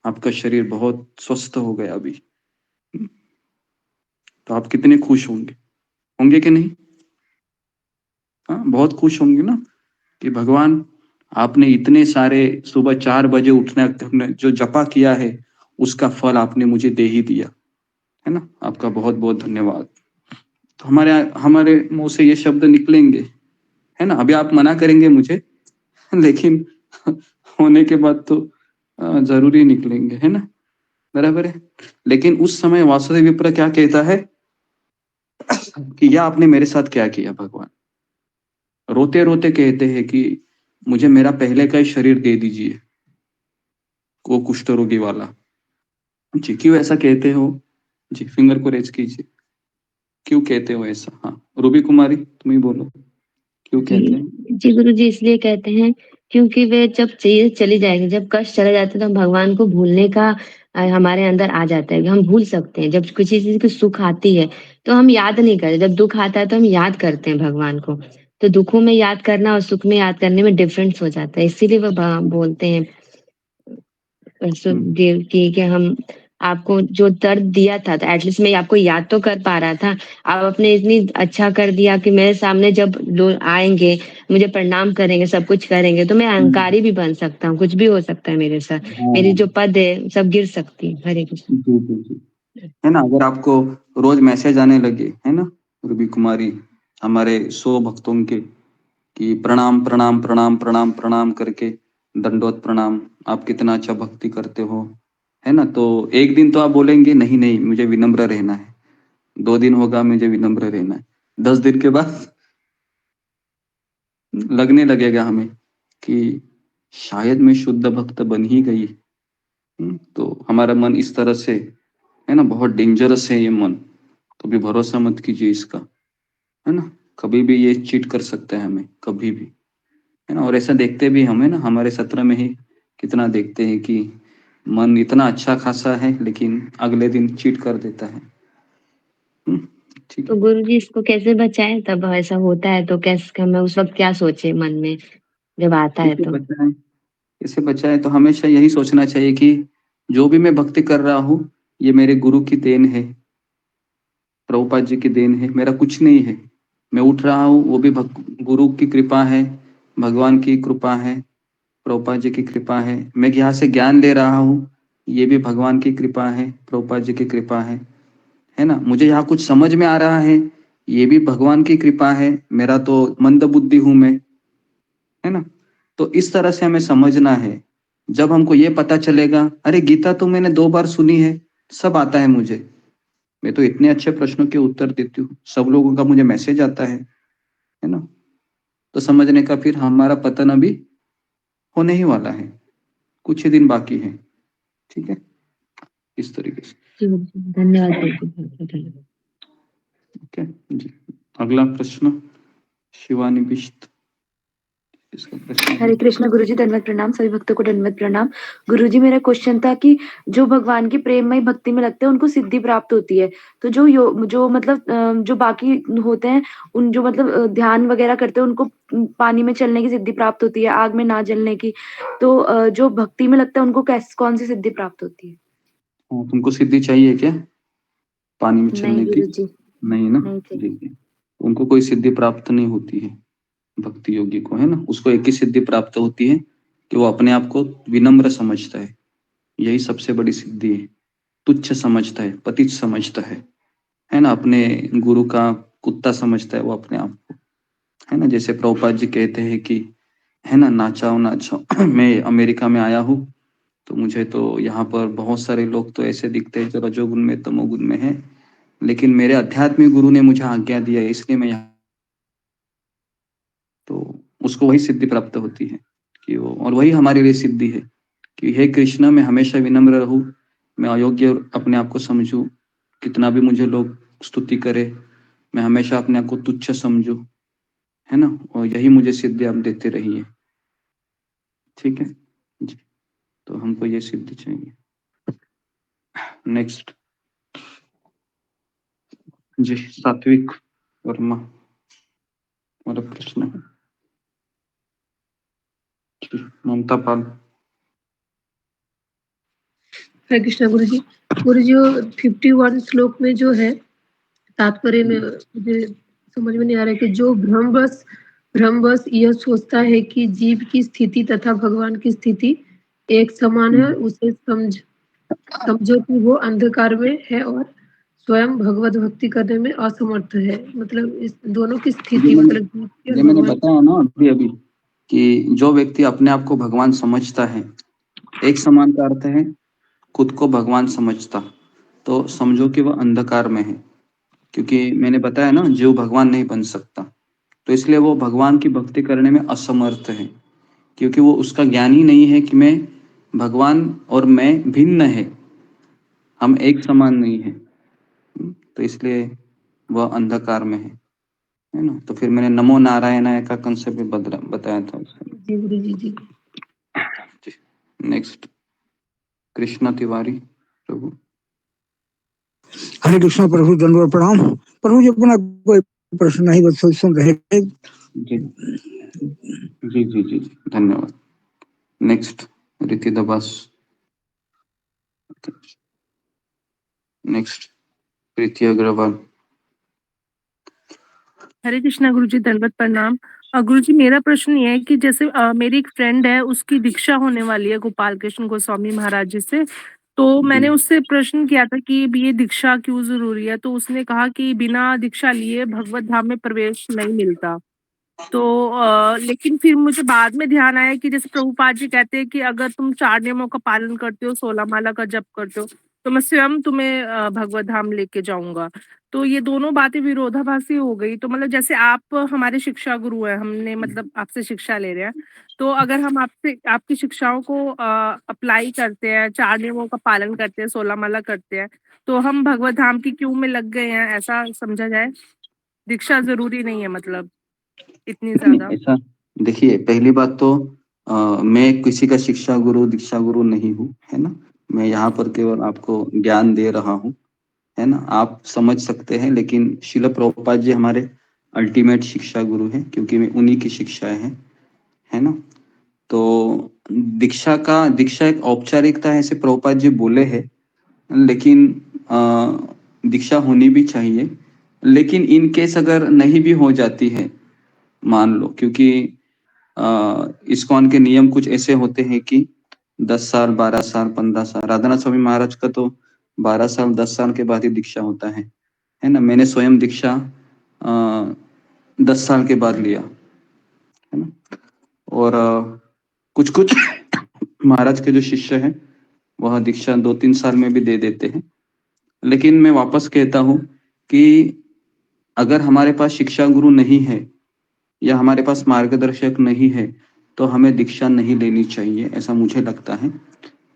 आपका शरीर बहुत स्वस्थ हो गया अभी, तो आप कितने खुश होंगे, होंगे कि नहीं? हाँ, बहुत खुश होंगे ना कि भगवान आपने इतने सारे सुबह 4 बजे उठना जो जपा किया है उसका फल आपने मुझे दे ही दिया, है ना। आपका बहुत बहुत धन्यवाद। तो हमारे मुंह से ये शब्द निकलेंगे, है ना। अभी आप मना करेंगे मुझे, लेकिन होने के बाद तो जरूरी निकलेंगे, है ना, बराबर है। लेकिन उस समय वासुदेव विप्र क्या कहता है कि यह आपने मेरे साथ क्या किया। भगवान रोते रोते कहते हैं कि मुझे मेरा पहले का ही शरीर दे दीजिए, वो कुष्ठ रोगी वाला। जी, क्यों ऐसा कहते हो? जी, फिंगर को रेज कीजिए, क्यों कहते हो ऐसा? हाँ, रूबी कुमारी तुम ही बोलो, क्यों कहते हैं? जी गुरु जी, इसलिए कहते हैं क्योंकि वे जब चीज चली जाएगी, जब कष्ट चले जाते हैं तो भगवान को भूलने का हमारे अंदर आ जाता है कि हम भूल सकते हैं। जब किसी चीज की सुख आती है तो हम याद नहीं करते, जब दुख आता है तो हम याद करते हैं भगवान को। तो दुखों में याद करना और सुख में याद करने में डिफरेंस हो जाता है, इसीलिए वो बोलते हैं सुखदेव कि हम आपको जो दर्द दिया था तो एटलीस्ट मैं आपको याद तो कर पा रहा था। आप आपने इतनी अच्छा कर दिया कि मेरे सामने जब लोग आएंगे, मुझे प्रणाम करेंगे, सब कुछ करेंगे, तो मैं अहंकारी भी बन सकता हूँ, कुछ भी हो सकता है मेरे साथ, मेरी जो पद है सब गिर सकती है। हरे कृष्ण। है ना, अगर आपको रोज मैसेज आने लगे, है ना रूबी कुमारी, हमारे 100 भक्तों के कि प्रणाम प्रणाम प्रणाम प्रणाम प्रणाम करके दंडोत प्रणाम, आप कितना अच्छा भक्ति करते हो, है ना, तो एक दिन तो आप बोलेंगे नहीं नहीं मुझे विनम्र रहना है, 2 दिन होगा मुझे विनम्र रहना है, 10 दिन के बाद लगने लगेगा हमें कि शायद मैं शुद्ध भक्त बन ही गई। तो हमारा मन इस तरह से, है ना, बहुत डेंजरस है ये मन, कभी भरोसा मत कीजिए इसका, है ना, कभी भी ये चीट कर सकता है हमें, कभी भी, है ना। और ऐसा देखते भी हमें ना, हमारे सत्र में ही कितना देखते हैं कि मन इतना अच्छा खासा है लेकिन अगले दिन चीट कर देता है। तो गुरु जी इसको कैसे बचाएं? तब ऐसा होता है तो कैसे, हमें उस वक्त क्या सोचे मन में जब आता है? तो कैसे बचाएं? तो हमेशा यही सोचना चाहिए कि जो भी मैं भक्ति कर रहा हूँ ये मेरे गुरु की देन है, प्रभुपाद जी की देन है, मेरा कुछ नहीं है। मैं उठ रहा हूँ वो भी गुरु की कृपा है, भगवान की कृपा है, प्रभुपाद जी की कृपा है। मैं यहाँ से ज्ञान ले रहा हूँ ये भी भगवान की कृपा है, प्रभुपाद जी की कृपा है ना। मुझे यहाँ कुछ समझ में आ रहा है ये भी भगवान की कृपा है, मेरा तो मंद बुद्धि हूं मैं, है ना। तो इस तरह से हमें समझना है। जब हमको ये पता चलेगा अरे गीता तो मैंने 2 बार सुनी है, सब आता है मुझे, मैं तो इतने अच्छे प्रश्नों के उत्तर देती हूँ, सब लोगों का मुझे मैसेज आता है ना, तो समझने का फिर हमारा पतन अभी होने ही वाला है, कुछ ही दिन बाकी है। ठीक है, इस तरीके से। धन्यवाद। ओके जी, अगला प्रश्न शिवानी बिष्ट, इसका प्रश्न हरे कृष्ण गुरुजी, दंडवत प्रणाम, सभी भक्तों को दंडवत प्रणाम। गुरुजी मेरा क्वेश्चन था कि जो भगवान की प्रेममय भक्ति में लगते हैं उनको सिद्धि प्राप्त होती है, तो जो मतलब जो बाकी होते हैं उन जो मतलब ध्यान वगैरह करते हैं उनको पानी में चलने की सिद्धि प्राप्त होती है, आग में ना जलने की, तो जो भक्ति में लगता है उनको कौन सी सिद्धि प्राप्त होती है? तुमको सिद्धि चाहिए क्या पानी में चलने नहीं की? गुरुजी, नहीं ना, नहीं चाहिए। देखिए उनको कोई सिद्धि प्राप्त नहीं होती है, भक्ति योगी को, है ना, उसको एक ही सिद्धि प्राप्त होती है कि वो अपने आप को विनम्र समझता है, यही सबसे बड़ी सिद्धि है। तुच्छ समझता है, पतित समझता है ना, अपने गुरु का कुत्ता समझता है वो अपने आप को, है ना। जैसे प्रभुपाद जी कहते हैं कि, है ना, नाचाओ नाचाओ मैं अमेरिका में आया हूँ तो मुझे तो यहाँ पर बहुत सारे लोग तो ऐसे दिखते हैं जो रजोगुण में तमोगुण में है, लेकिन मेरे आध्यात्मिक गुरु ने मुझे आज्ञा दिया, इसलिए मैं यहाँ, तो उसको वही सिद्धि प्राप्त होती है कि वो, और वही हमारे लिए सिद्धि है कि हे कृष्ण, मैं हमेशा विनम्र रहूं, मैं अयोग्य अपने आप को समझूं, कितना भी मुझे लोग स्तुति करे मैं हमेशा अपने आप को तुच्छ समझूं, है ना, और यही मुझे सिद्धि आप देते रहिए। ठीक है जी, तो हमको ये सिद्धि चाहिए। नेक्स्ट जी, सात्विक वर्मा, हमारा प्रश्न है। ममता पाल। हरे कृष्णा गुरु जी। गुरु जी 51 श्लोक में जो है तात्पर्य में मुझे समझ में नहीं आ रहा है कि जो भ्रमवश यह सोचता है कि जीव की स्थिति तथा भगवान की स्थिति एक समान है, उसे समझो कि वो अंधकार में है और स्वयं भगवत भक्ति करने में असमर्थ है। मतलब इस दोनों की स्थिति मतलब ये मैंने बताया ना अभी कि जो व्यक्ति अपने आप को भगवान समझता है, एक समान का अर्थ है खुद को भगवान समझता, तो समझो कि वह अंधकार में है, क्योंकि मैंने बताया ना जीव भगवान नहीं बन सकता, तो इसलिए वो भगवान की भक्ति करने में असमर्थ है, क्योंकि वो उसका ज्ञान ही नहीं है कि मैं भगवान और मैं भिन्न है, हम एक समान नहीं है, तो इसलिए वह अंधकार में है ना। तो फिर मैंने नमो नारायणाय का कंसेप्ट बताया था उसमें। जी गुरु जी जी। नेक्स्ट कृष्णा तिवारी प्रभु। हरे कृष्णा प्रभु, दंडवत प्रणाम। प्रभु जी अपना कोई प्रश्न नहीं, बस सुन रहे थे। जी जी जी जी धन्यवाद। नेक्स्ट रीति दबास। नेक्स्ट प्रीति अग्रवाल। हरे कृष्णा गुरु जी, दंडवत प्रणाम। गुरु जी मेरा प्रश्न ये है कि जैसे मेरी एक फ्रेंड है, उसकी दीक्षा होने वाली है गोपाल कृष्ण गोस्वामी महाराज जी से, तो मैंने उससे प्रश्न किया था कि ये दीक्षा क्यों जरूरी है, तो उसने कहा कि बिना दीक्षा लिए भगवत धाम में प्रवेश नहीं मिलता। तो लेकिन फिर मुझे बाद में ध्यान आया कि जैसे प्रभुपाद जी कहते हैं कि अगर तुम 4 नियमों का पालन करते हो, 16 माला का जप करते हो, तो मैं स्वयं तुम्हें भगवत धाम लेके जाऊंगा। तो ये दोनों बातें विरोधाभासी हो गई। तो मतलब जैसे आप हमारे शिक्षा गुरु हैं, हमने मतलब आपसे शिक्षा ले रहे हैं, तो अगर हम आपसे आपकी शिक्षाओं को अप्लाई करते हैं, 4 नियमों का पालन करते हैं, 16 माला करते हैं, तो हम भगवत धाम की क्यों में लग गए हैं, ऐसा समझा जाए? दीक्षा जरूरी नहीं है मतलब इतनी ज्यादा? ऐसा देखिए, पहली बात तो मैं किसी का शिक्षा गुरु दीक्षा गुरु नहीं हूँ, है ना। मैं यहाँ पर केवल आपको ज्ञान दे रहा हूँ, है ना, आप समझ सकते हैं, लेकिन शिल प्रभुपाद जी हमारे अल्टीमेट शिक्षा गुरु हैं, क्योंकि मैं उन्हीं की शिक्षाएं हैं, है ना। तो दीक्षा एक औपचारिकता है, ऐसे प्रभुपाद जी बोले हैं, लेकिन दीक्षा होनी भी चाहिए, लेकिन इन केस अगर नहीं भी हो जाती है, मान लो, क्योंकि इस्कॉन के नियम कुछ ऐसे होते हैं कि 10 साल 12 साल 15 साल, राधानाथ स्वामी महाराज का तो 12 साल 10 साल के बाद ही दीक्षा होता है ना। मैंने स्वयं दीक्षा 10 साल के बाद लिया, है ना। और कुछ कुछ महाराज के जो शिष्य हैं वह दीक्षा 2-3 साल में भी दे देते हैं। लेकिन मैं वापस कहता हूं कि अगर हमारे पास शिक्षा गुरु नहीं है या हमारे पास मार्गदर्शक नहीं है, तो हमें दीक्षा नहीं लेनी चाहिए, ऐसा मुझे लगता है।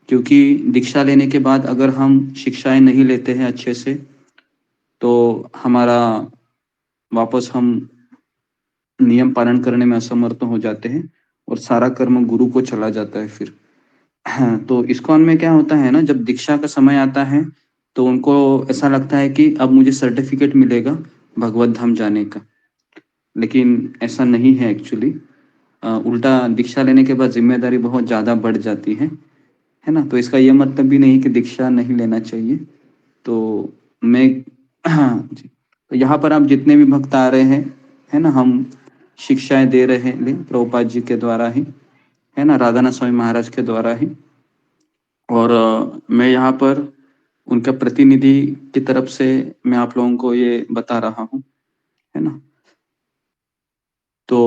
क्योंकि दीक्षा लेने के बाद अगर हम शिक्षाएं नहीं लेते हैं अच्छे से, तो हमारा वापस हम नियम पालन करने में असमर्थ हो जाते हैं और सारा कर्म गुरु को चला जाता है फिर। हाँ, तो इस्कॉन में क्या होता है ना, जब दीक्षा का समय आता है तो उनको ऐसा लगता है कि अब मुझे सर्टिफिकेट मिलेगा भगवत धाम जाने का, लेकिन ऐसा नहीं है एक्चुअली। उल्टा दीक्षा लेने के बाद जिम्मेदारी बहुत ज़्यादा बढ़ जाती है ना। तो इसका यह मतलब भी नहीं कि दीक्षा नहीं लेना चाहिए। तो मैं हाँ जी, तो यहाँ पर आप जितने भी भक्त आ रहे हैं, है ना, हम शिक्षाएं दे रहे हैं प्रभुपाद जी के द्वारा ही, है ना, राधानाथ स्वामी महाराज के द्वारा ही, और मैं यहाँ पर उनका प्रतिनिधि की तरफ से मैं आप लोगों को ये बता रहा हूँ, है ना। तो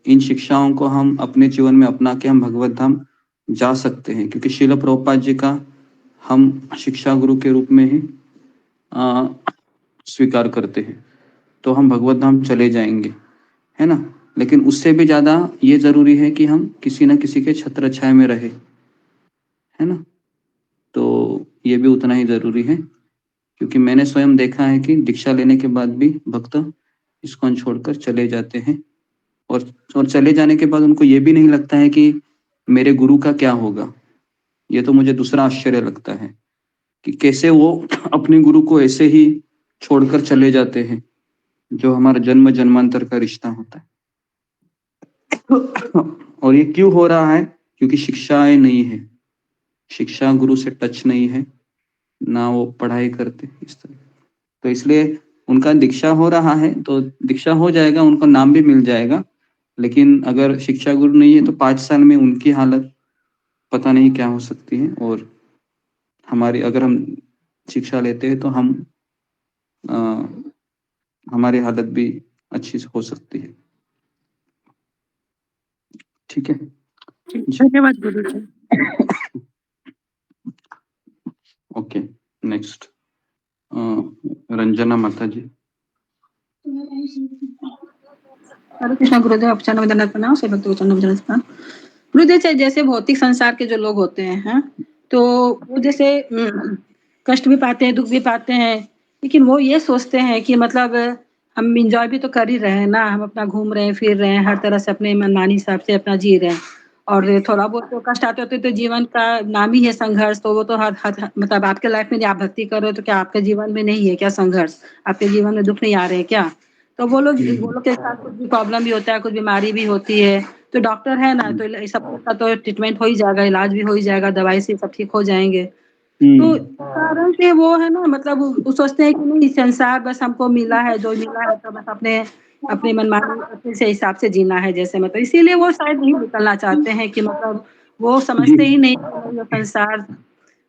इन शिक्षाओं को हम अपने जीवन में अपना के हम भगवत धाम जा सकते हैं, क्योंकि श्रील प्रभुपाद जी का हम शिक्षा गुरु के रूप में ही स्वीकार करते हैं तो हम भगवत धाम चले जाएंगे, है ना। लेकिन उससे भी ज्यादा ये जरूरी है कि हम किसी न किसी के छत्र छाया में रहे, है ना। तो ये भी उतना ही जरूरी है, क्योंकि मैंने स्वयं देखा है कि दीक्षा लेने के बाद भी भक्त इस्कॉन छोड़कर चले जाते हैं और चले जाने के बाद उनको ये भी नहीं लगता है कि मेरे गुरु का क्या होगा। ये तो मुझे दूसरा आश्चर्य लगता है कि कैसे वो अपने गुरु को ऐसे ही छोड़कर चले जाते हैं, जो हमारा जन्म जन्मांतर का रिश्ता होता है। और ये क्यों हो रहा है? क्योंकि शिक्षाएं नहीं है, शिक्षा गुरु से टच नहीं है, ना वो पढ़ाई करते इस तरह। तो इसलिए उनका दीक्षा हो रहा है तो दीक्षा हो जाएगा, उनको नाम भी मिल जाएगा, लेकिन अगर शिक्षा गुरु नहीं है तो 5 साल में उनकी हालत पता नहीं क्या हो सकती है। और हमारी अगर हम शिक्षा लेते हैं तो हम हमारी हालत भी अच्छी हो सकती है। ठीक है, धन्यवाद गुरुजी। ओके, नेक्स्ट रंजना माता जी। हरे कृष्णा गुरुदेव, आप चरण वंदना प्रणाम, सब भक्तों को चरण वंदना प्रणाम। गुरुदेव, जैसे भौतिक संसार के जो लोग होते हैं तो वो जैसे कष्ट भी पाते हैं, दुख भी पाते हैं, लेकिन वो ये सोचते हैं कि मतलब हम इंजॉय भी तो कर ही रहे हैं ना, हम अपना घूम रहे हैं, फिर रहे हैं, हर तरह से अपने मनमानी हिसाब से अपना जी रहे हैं, और थोड़ा बहुत तो कष्ट आते होते तो जीवन का नाम ही है संघर्ष। तो वो तो मतलब आपके लाइफ में आप भक्ति कर रहे हो तो क्या आपके जीवन में नहीं है क्या संघर्ष? आपके जीवन में दुख नहीं आ रहे हैं क्या? तो वो लोग के साथ कुछ भी प्रॉब्लम भी होता है, कुछ बीमारी भी होती है, तो डॉक्टर है ना, तो सब का तो ट्रीटमेंट हो ही जाएगा, इलाज भी हो ही जाएगा, दवाई से सब ठीक हो जाएंगे। तो कारण से वो है ना, मतलब वो सोचते हैं कि नहीं, संसार बस हमको मिला है, जो मिला है तो बस अपने मनमानी से हिसाब से जीना है जैसे, मतलब इसीलिए वो शायद नहीं निकलना चाहते हैं कि मतलब वो समझते ही नहीं कि संसार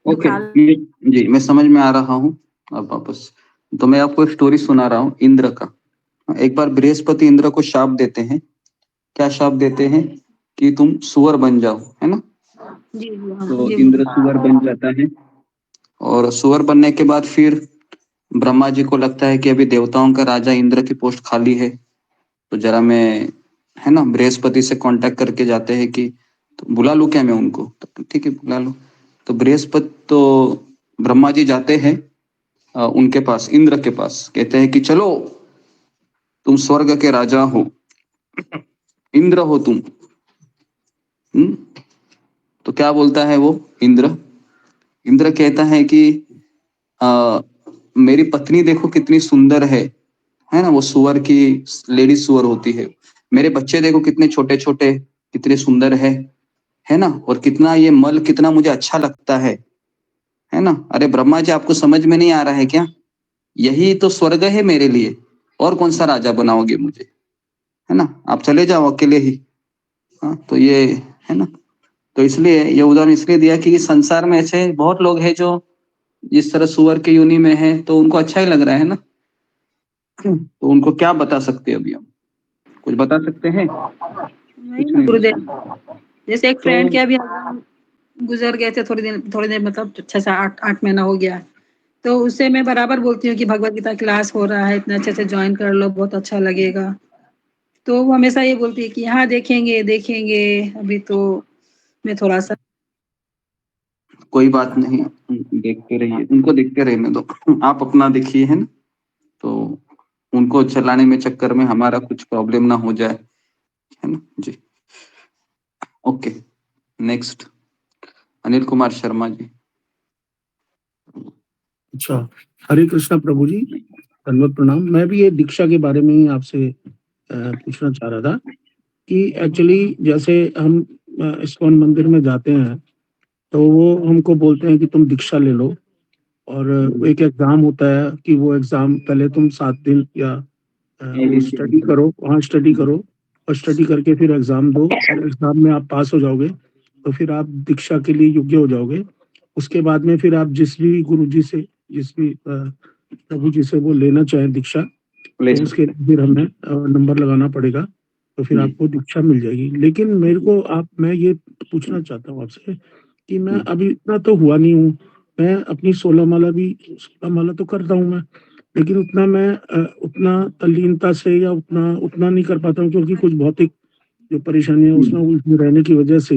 ओके जी, मैं समझ में आ रहा हूँ अब वापस। तो मैं आपको एक स्टोरी सुना रहा हूँ इंद्र का। एक बार बृहस्पति इंद्र को शाप देते हैं। क्या शाप देते हैं? कि तुम सुअर बन जाओ, है ना। जी, तो इंद्र सुअर बन जाता है, और सुअर बनने के बाद फिर ब्रह्मा जी को लगता है कि अभी देवताओं का राजा इंद्र की पोस्ट खाली है, तो जरा मैं, है ना, बृहस्पति से कांटेक्ट करके जाते हैं कि तो बुला लूं क्या मैं उनको? तो ठीक है, बुला लो। तो बृहस्पति तो ब्रह्मा जी जाते हैं उनके पास, इंद्र के पास, कहते हैं कि चलो तुम स्वर्ग के राजा हो, इंद्र हो तुम। तो क्या बोलता है वो इंद्र कहता है कि मेरी पत्नी देखो कितनी सुंदर है ना, वो सुअर की लेडी सुअर होती है। मेरे बच्चे देखो कितने छोटे छोटे, कितने सुंदर है ना, और कितना ये मल कितना मुझे अच्छा लगता है ना। अरे ब्रह्मा जी, आपको समझ में नहीं आ रहा है क्या? यही तो स्वर्ग है मेरे लिए, और कौन सा राजा बनाओगे मुझे, है ना, आप चले जाओ अकेले ही। हाँ, तो ये है ना, तो इसलिए ये उदाहरण इसलिए दिया कि संसार में ऐसे बहुत लोग हैं जो जिस तरह सुअर के योनि में है तो उनको अच्छा ही लग रहा है ना। तो उनको क्या बता सकते हैं? अभी हम कुछ बता सकते हैं? गुरुदेव, जैसे एक फ्रेंड के अभी गुजर गए थे थोड़ी देर मतलब 6 से 8 महीना हो गया, तो उससे मैं बराबर बोलती हूँ कि भगवत गीता क्लास हो रहा है, इतना अच्छे से ज्वाइन कर लो, बहुत अच्छा लगेगा। तो वो हमेशा ये बोलती है कि हाँ देखेंगे, अभी तो मैं थोड़ा सा। कोई बात नहीं, देखते रहिए, उनको देखते रहने दो, आप अपना देखिए, है ना। तो उनको चलाने में चक्कर में हमारा कुछ प्रॉब्लम ना हो जाए, है ना जी। Okay, next Anil Kumar Sharma ji. अच्छा, हरे कृष्णा प्रभु जी, धन्यवाद प्रणाम। मैं भी ये दीक्षा के बारे में ही आपसे पूछना चाह रहा था कि एक्चुअली जैसे हम इस्कॉन मंदिर में जाते हैं तो वो हमको बोलते हैं कि तुम दीक्षा ले लो, और एक एग्जाम होता है कि वो एग्जाम पहले तुम 7 दिन या स्टडी करो, वहाँ स्टडी करो, और स्टडी करके फिर एग्जाम दो, और एग्जाम में आप पास हो जाओगे तो फिर आप दीक्षा के लिए योग्य हो जाओगे। उसके बाद में फिर आप जिस भी गुरु जी से, जिस भी प्रभु जी से वो लेना चाहें दीक्षा, तो उसके फिर हमें नंबर लगाना पड़ेगा, तो फिर आपको दीक्षा मिल जाएगी। लेकिन मेरे को मैं ये पूछना चाहता हूँ आपसे कि मैं अभी इतना तो हुआ नहीं हूँ, मैं अपनी 16 माला तो करता हूँ मैं, लेकिन उतना मैं उतना तल्लीनता से या उतना नहीं कर पाता हूँ, क्योंकि कुछ भौतिक जो परेशानियां उसमें उसमें रहने की वजह से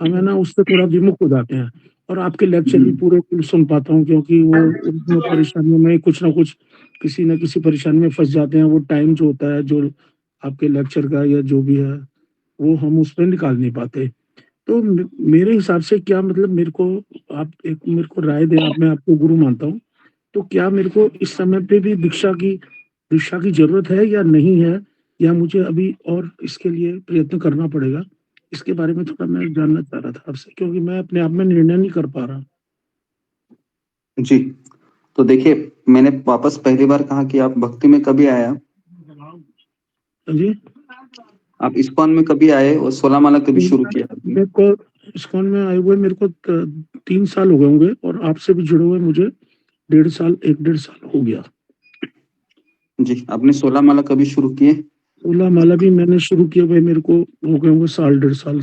हमें ना उससे थोड़ा विमुख हो जाते हैं। और आपके लेक्चर भी पूरे सुन पाता हूँ, क्योंकि वो उन परेशानियों में कुछ ना कुछ किसी न किसी परेशानी में फंस जाते हैं। वो टाइम जो होता है जो आपके लेक्चर का या जो भी है वो हम उसमें निकाल नहीं पाते। तो मेरे हिसाब से क्या मतलब मेरे को राय दें। मैं आपको गुरु मानता हूँ, तो क्या मेरे को इस समय पे भी दीक्षा की जरूरत है या नहीं है, या मुझे अभी और इसके लिए प्रयत्न करना पड़ेगा? इसके बारे में थोड़ा मैं जानना चाह रहा था आपसे, क्योंकि मैं अपने आप में निर्णय नहीं कर पा रहा। जी, तो देखिए, मैंने वापस पहली बार कहा कि आप भक्ति में कभी आया? जी, आप इस्कॉन में कभी आए और 16 माला कभी शुरू किया आपने? मेरे को इस्कॉन में आए हुए मेरे को 3 साल हो गए होंगे, और आपसे भी जुड़े हुए मुझे 1.5 साल हो गया। जी, आपने 16 माला कभी शुरू किए? 16 माला भी मैंने शुरू किए हुए मेरे को हो गए होंगे साल, 1.5 साल,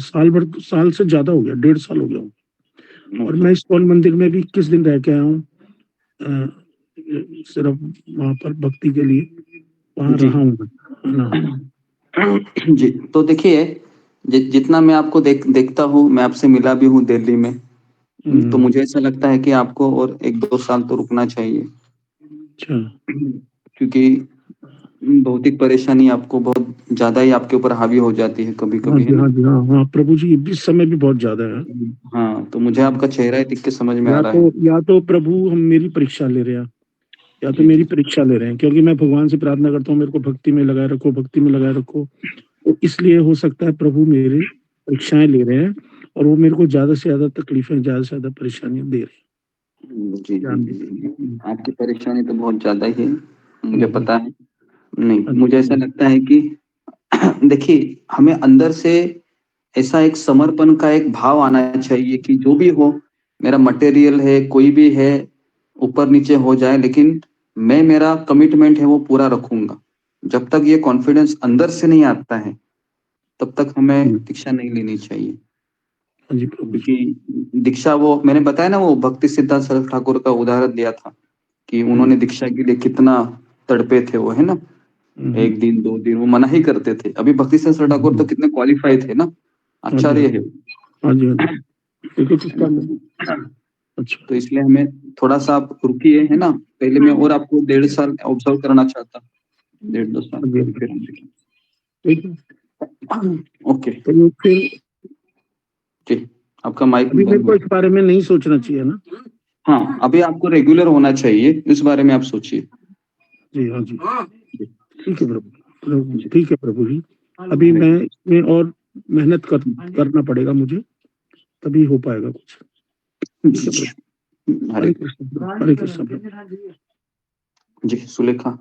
साल से ज्यादा हो गया, 1.5 साल हो गया होगा। और मैं इस्कॉन मंदिर में भी 21 दिन रह के आया हूँ, सिर्फ वहां पर भक्ति के लिए वहां रहा हूँ। जी, तो देखिए, जितना मैं आपको देखता हूँ, मैं आपसे मिला भी हूँ दिल्ली में, तो मुझे ऐसा लगता है कि आपको और 1-2 साल तो रुकना चाहिए। क्योंकि भौतिक परेशानी आपको बहुत ज्यादा ही आपके ऊपर हावी हो जाती है कभी-कभी, है ना? हाँ प्रभु जी, इस समय भी बहुत ज्यादा है। हाँ, तो मुझे आपका चेहरा ही देख के समझ में आ रहा है। या तो प्रभु हम मेरी परीक्षा ले रहे हैं, या तो मेरी परीक्षा ले रहे हैं, क्योंकि मैं भगवान से प्रार्थना करता हूँ मेरे को भक्ति में लगाए रखो, भक्ति में लगाए रखो। तो इसलिए हो सकता है प्रभु मेरी परीक्षाएं ले रहे हैं, और वो मेरे को ज्यादा से ज्यादा तकलीफें, ज्यादा से ज्यादा परेशानियां दे रहे हैं। जी, आपकी परेशानी तो बहुत ज्यादा ही है, मुझे पता है। नहीं, मुझे ऐसा लगता है कि देखिए, हमें अंदर से ऐसा एक समर्पण का एक भाव आना चाहिए कि जो भी हो, मेरा मटेरियल है, कोई भी है, ऊपर नीचे हो जाए, लेकिन मैं मेरा कमिटमेंट है वो पूरा रखूंगा। जब तक ये कॉन्फिडेंस अंदर से नहीं आता है, तब तक हमें दीक्षा नहीं लेनी चाहिए। क्योंकि दीक्षा, वो मैंने बताया ना, वो भक्ति सिद्धांत सरस्वती ठाकुर का उदाहरण दिया था कि उन्होंने दीक्षा के लिए कितना तड़पे थे वो, है ना? 1 दिन 2 दिन वो मना ही करते थे। अभी भक्ति सिद्धांत सरस्वती ठाकुर तो कितने क्वालिफाइड थे ना, आचार्य है। अच्छा, तो इसलिए हमें थोड़ा सा आप रुकिए, है ना? पहले मैं और आपको 1.5 साल ऑब्जर्व करना चाहता, 1.5-2 साल, फिर हम देखेंगे। ओके, तो फिर जी, आपका माइक अभी मेरे को इस बारे में नहीं सोचना चाहिए ना? हाँ, अभी आपको रेगुलर होना चाहिए, इस बारे में आप सोचिए। जी हाँ जी, ठीक है प्रभु, ठीक है प्रभु जी। अभी मैं इसमें और मेहनत करना पड़ेगा मुझे, तभी हो पाएगा कुछ। हरे कृष्ण, हरे कृष्ण। जी, सुलेखा,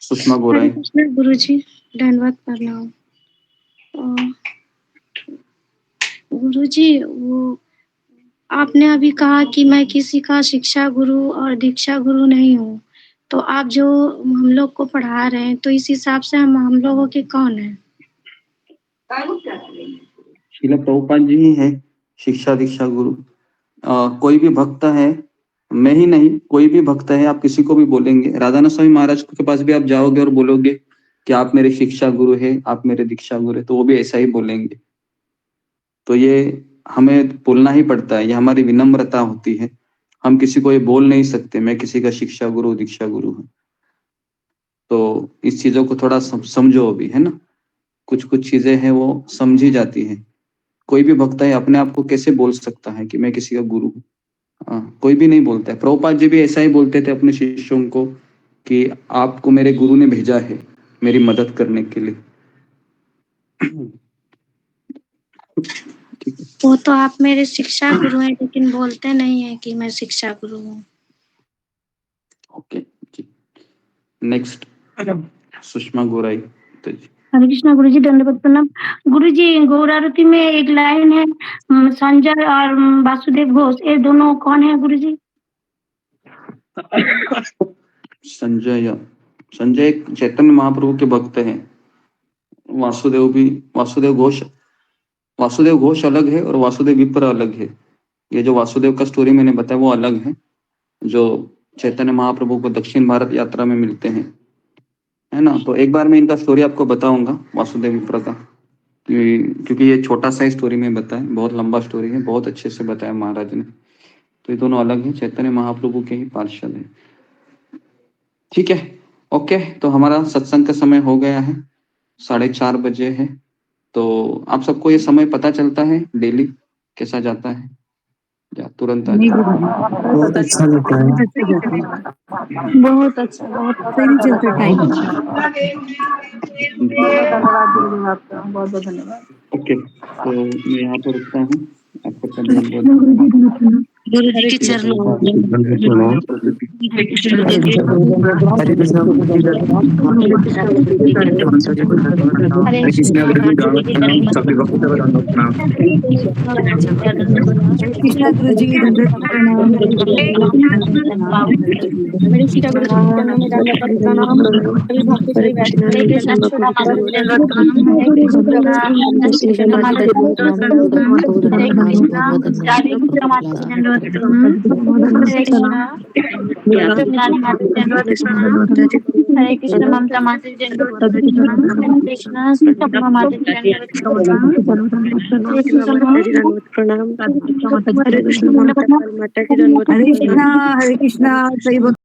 सुषमा गोराई। हरे कृष्ण गुरु जी, धन्यवाद प्रणाम। गुरु जी, वो आपने अभी कहा कि मैं किसी का शिक्षा गुरु और दीक्षा गुरु नहीं हूँ, तो आप जो हम लोग को पढ़ा रहे हैं, तो इस हिसाब से हम लोगों के कौन है? श्रील प्रभुपाद जी ही है शिक्षा दीक्षा गुरु। कोई भी भक्त है, मैं ही नहीं, कोई भी भक्त है, आप किसी को भी बोलेंगे, राधानाथ स्वामी महाराज के पास भी आप जाओगे और बोलोगे कि आप मेरे शिक्षा गुरु है, आप मेरे दीक्षा गुरु है, तो वो भी ऐसा ही बोलेंगे। तो ये हमें बोलना ही पड़ता है, ये हमारी विनम्रता होती है। हम किसी को ये बोल नहीं सकते मैं किसी का शिक्षा गुरु दीक्षा गुरु हूँ। तो इस चीजों को थोड़ा समझो अभी, है ना? कुछ कुछ चीजें हैं वो समझी जाती है। कोई भी भक्त है अपने आप को कैसे बोल सकता है कि मैं किसी का गुरु हूँ? कोई भी नहीं बोलता है। प्रभुपाद जी भी ऐसा ही बोलते थे अपने शिष्यों को कि आपको मेरे गुरु ने भेजा है मेरी मदद करने के लिए। वो तो आप मेरे शिक्षा गुरु हैं, लेकिन बोलते नहीं है कि मैं शिक्षा गुरु हूँ। ओके जी, नेक्स्ट सुषमा गोराई। तो जी, हरे कृष्णा गुरु जी, दंडवत प्रणाम। गुरु जी, गौरारती में एक लाइन है, संजय और वासुदेव घोष, ये दोनों कौन है गुरु जी? संजय चैतन्य महाप्रभु के भक्त हैं। वासुदेव घोष अलग है और वासुदेव विप्र अलग है। ये जो वासुदेव का स्टोरी मैंने बताया वो अलग है, जो चैतन्य महाप्रभु को दक्षिण भारत यात्रा में मिलते हैं, है ना। तो एक बार मैं इनका स्टोरी आपको बताऊंगा वासुदेव विप्र का, क्योंकि ये छोटा सा स्टोरी में बताया, बहुत लंबा स्टोरी है, बहुत अच्छे से बताया महाराज ने। तो ये दोनों अलग है, चैतन्य महाप्रभु के ही पार्षद है। ठीक है, ओके। तो हमारा सत्संग का समय हो गया है, 4:30 बजे है। तो आप सबको ये समय पता चलता है डेली कैसा जाता है या तुरंत आ जाता है? बहुत अच्छा लगता है, बहुत अच्छा, पता ही नहीं चलता टाइम। धन्यवाद गुरुदेव आपका, बहुत बहुत धन्यवाद। ओके, तो मैं यहाँ पर रुकता हूँ। आपका बहुत बहुत गुरु जी के चरणों में हरे कृष्ण। कृष्णा गुरु जी प्रणाम। मेरे सीता गुरु जी के चरणों में दंडवत प्रणाम। सभी भक्तों से वैष्णव हरे कृष्ण माता जी दंडवत प्रणाम। हरे कृष्ण माता जी दंडवत प्रणाम। हरे कृष्णा राधे कृष्ण माता जी दंडवत प्रणाम। हरे कृष्णा रानी माता जी दंडवत प्रणाम। हरे कृष्ण ममता माता जी दंडवत प्रणाम। हरे कृष्णा सपना माता जी दंडवत प्रणाम। हरे कृष्ण माता जी दंडवत प्रणाम। हरे कृष्ण माता जी दंडवत हरे कृष्णा सही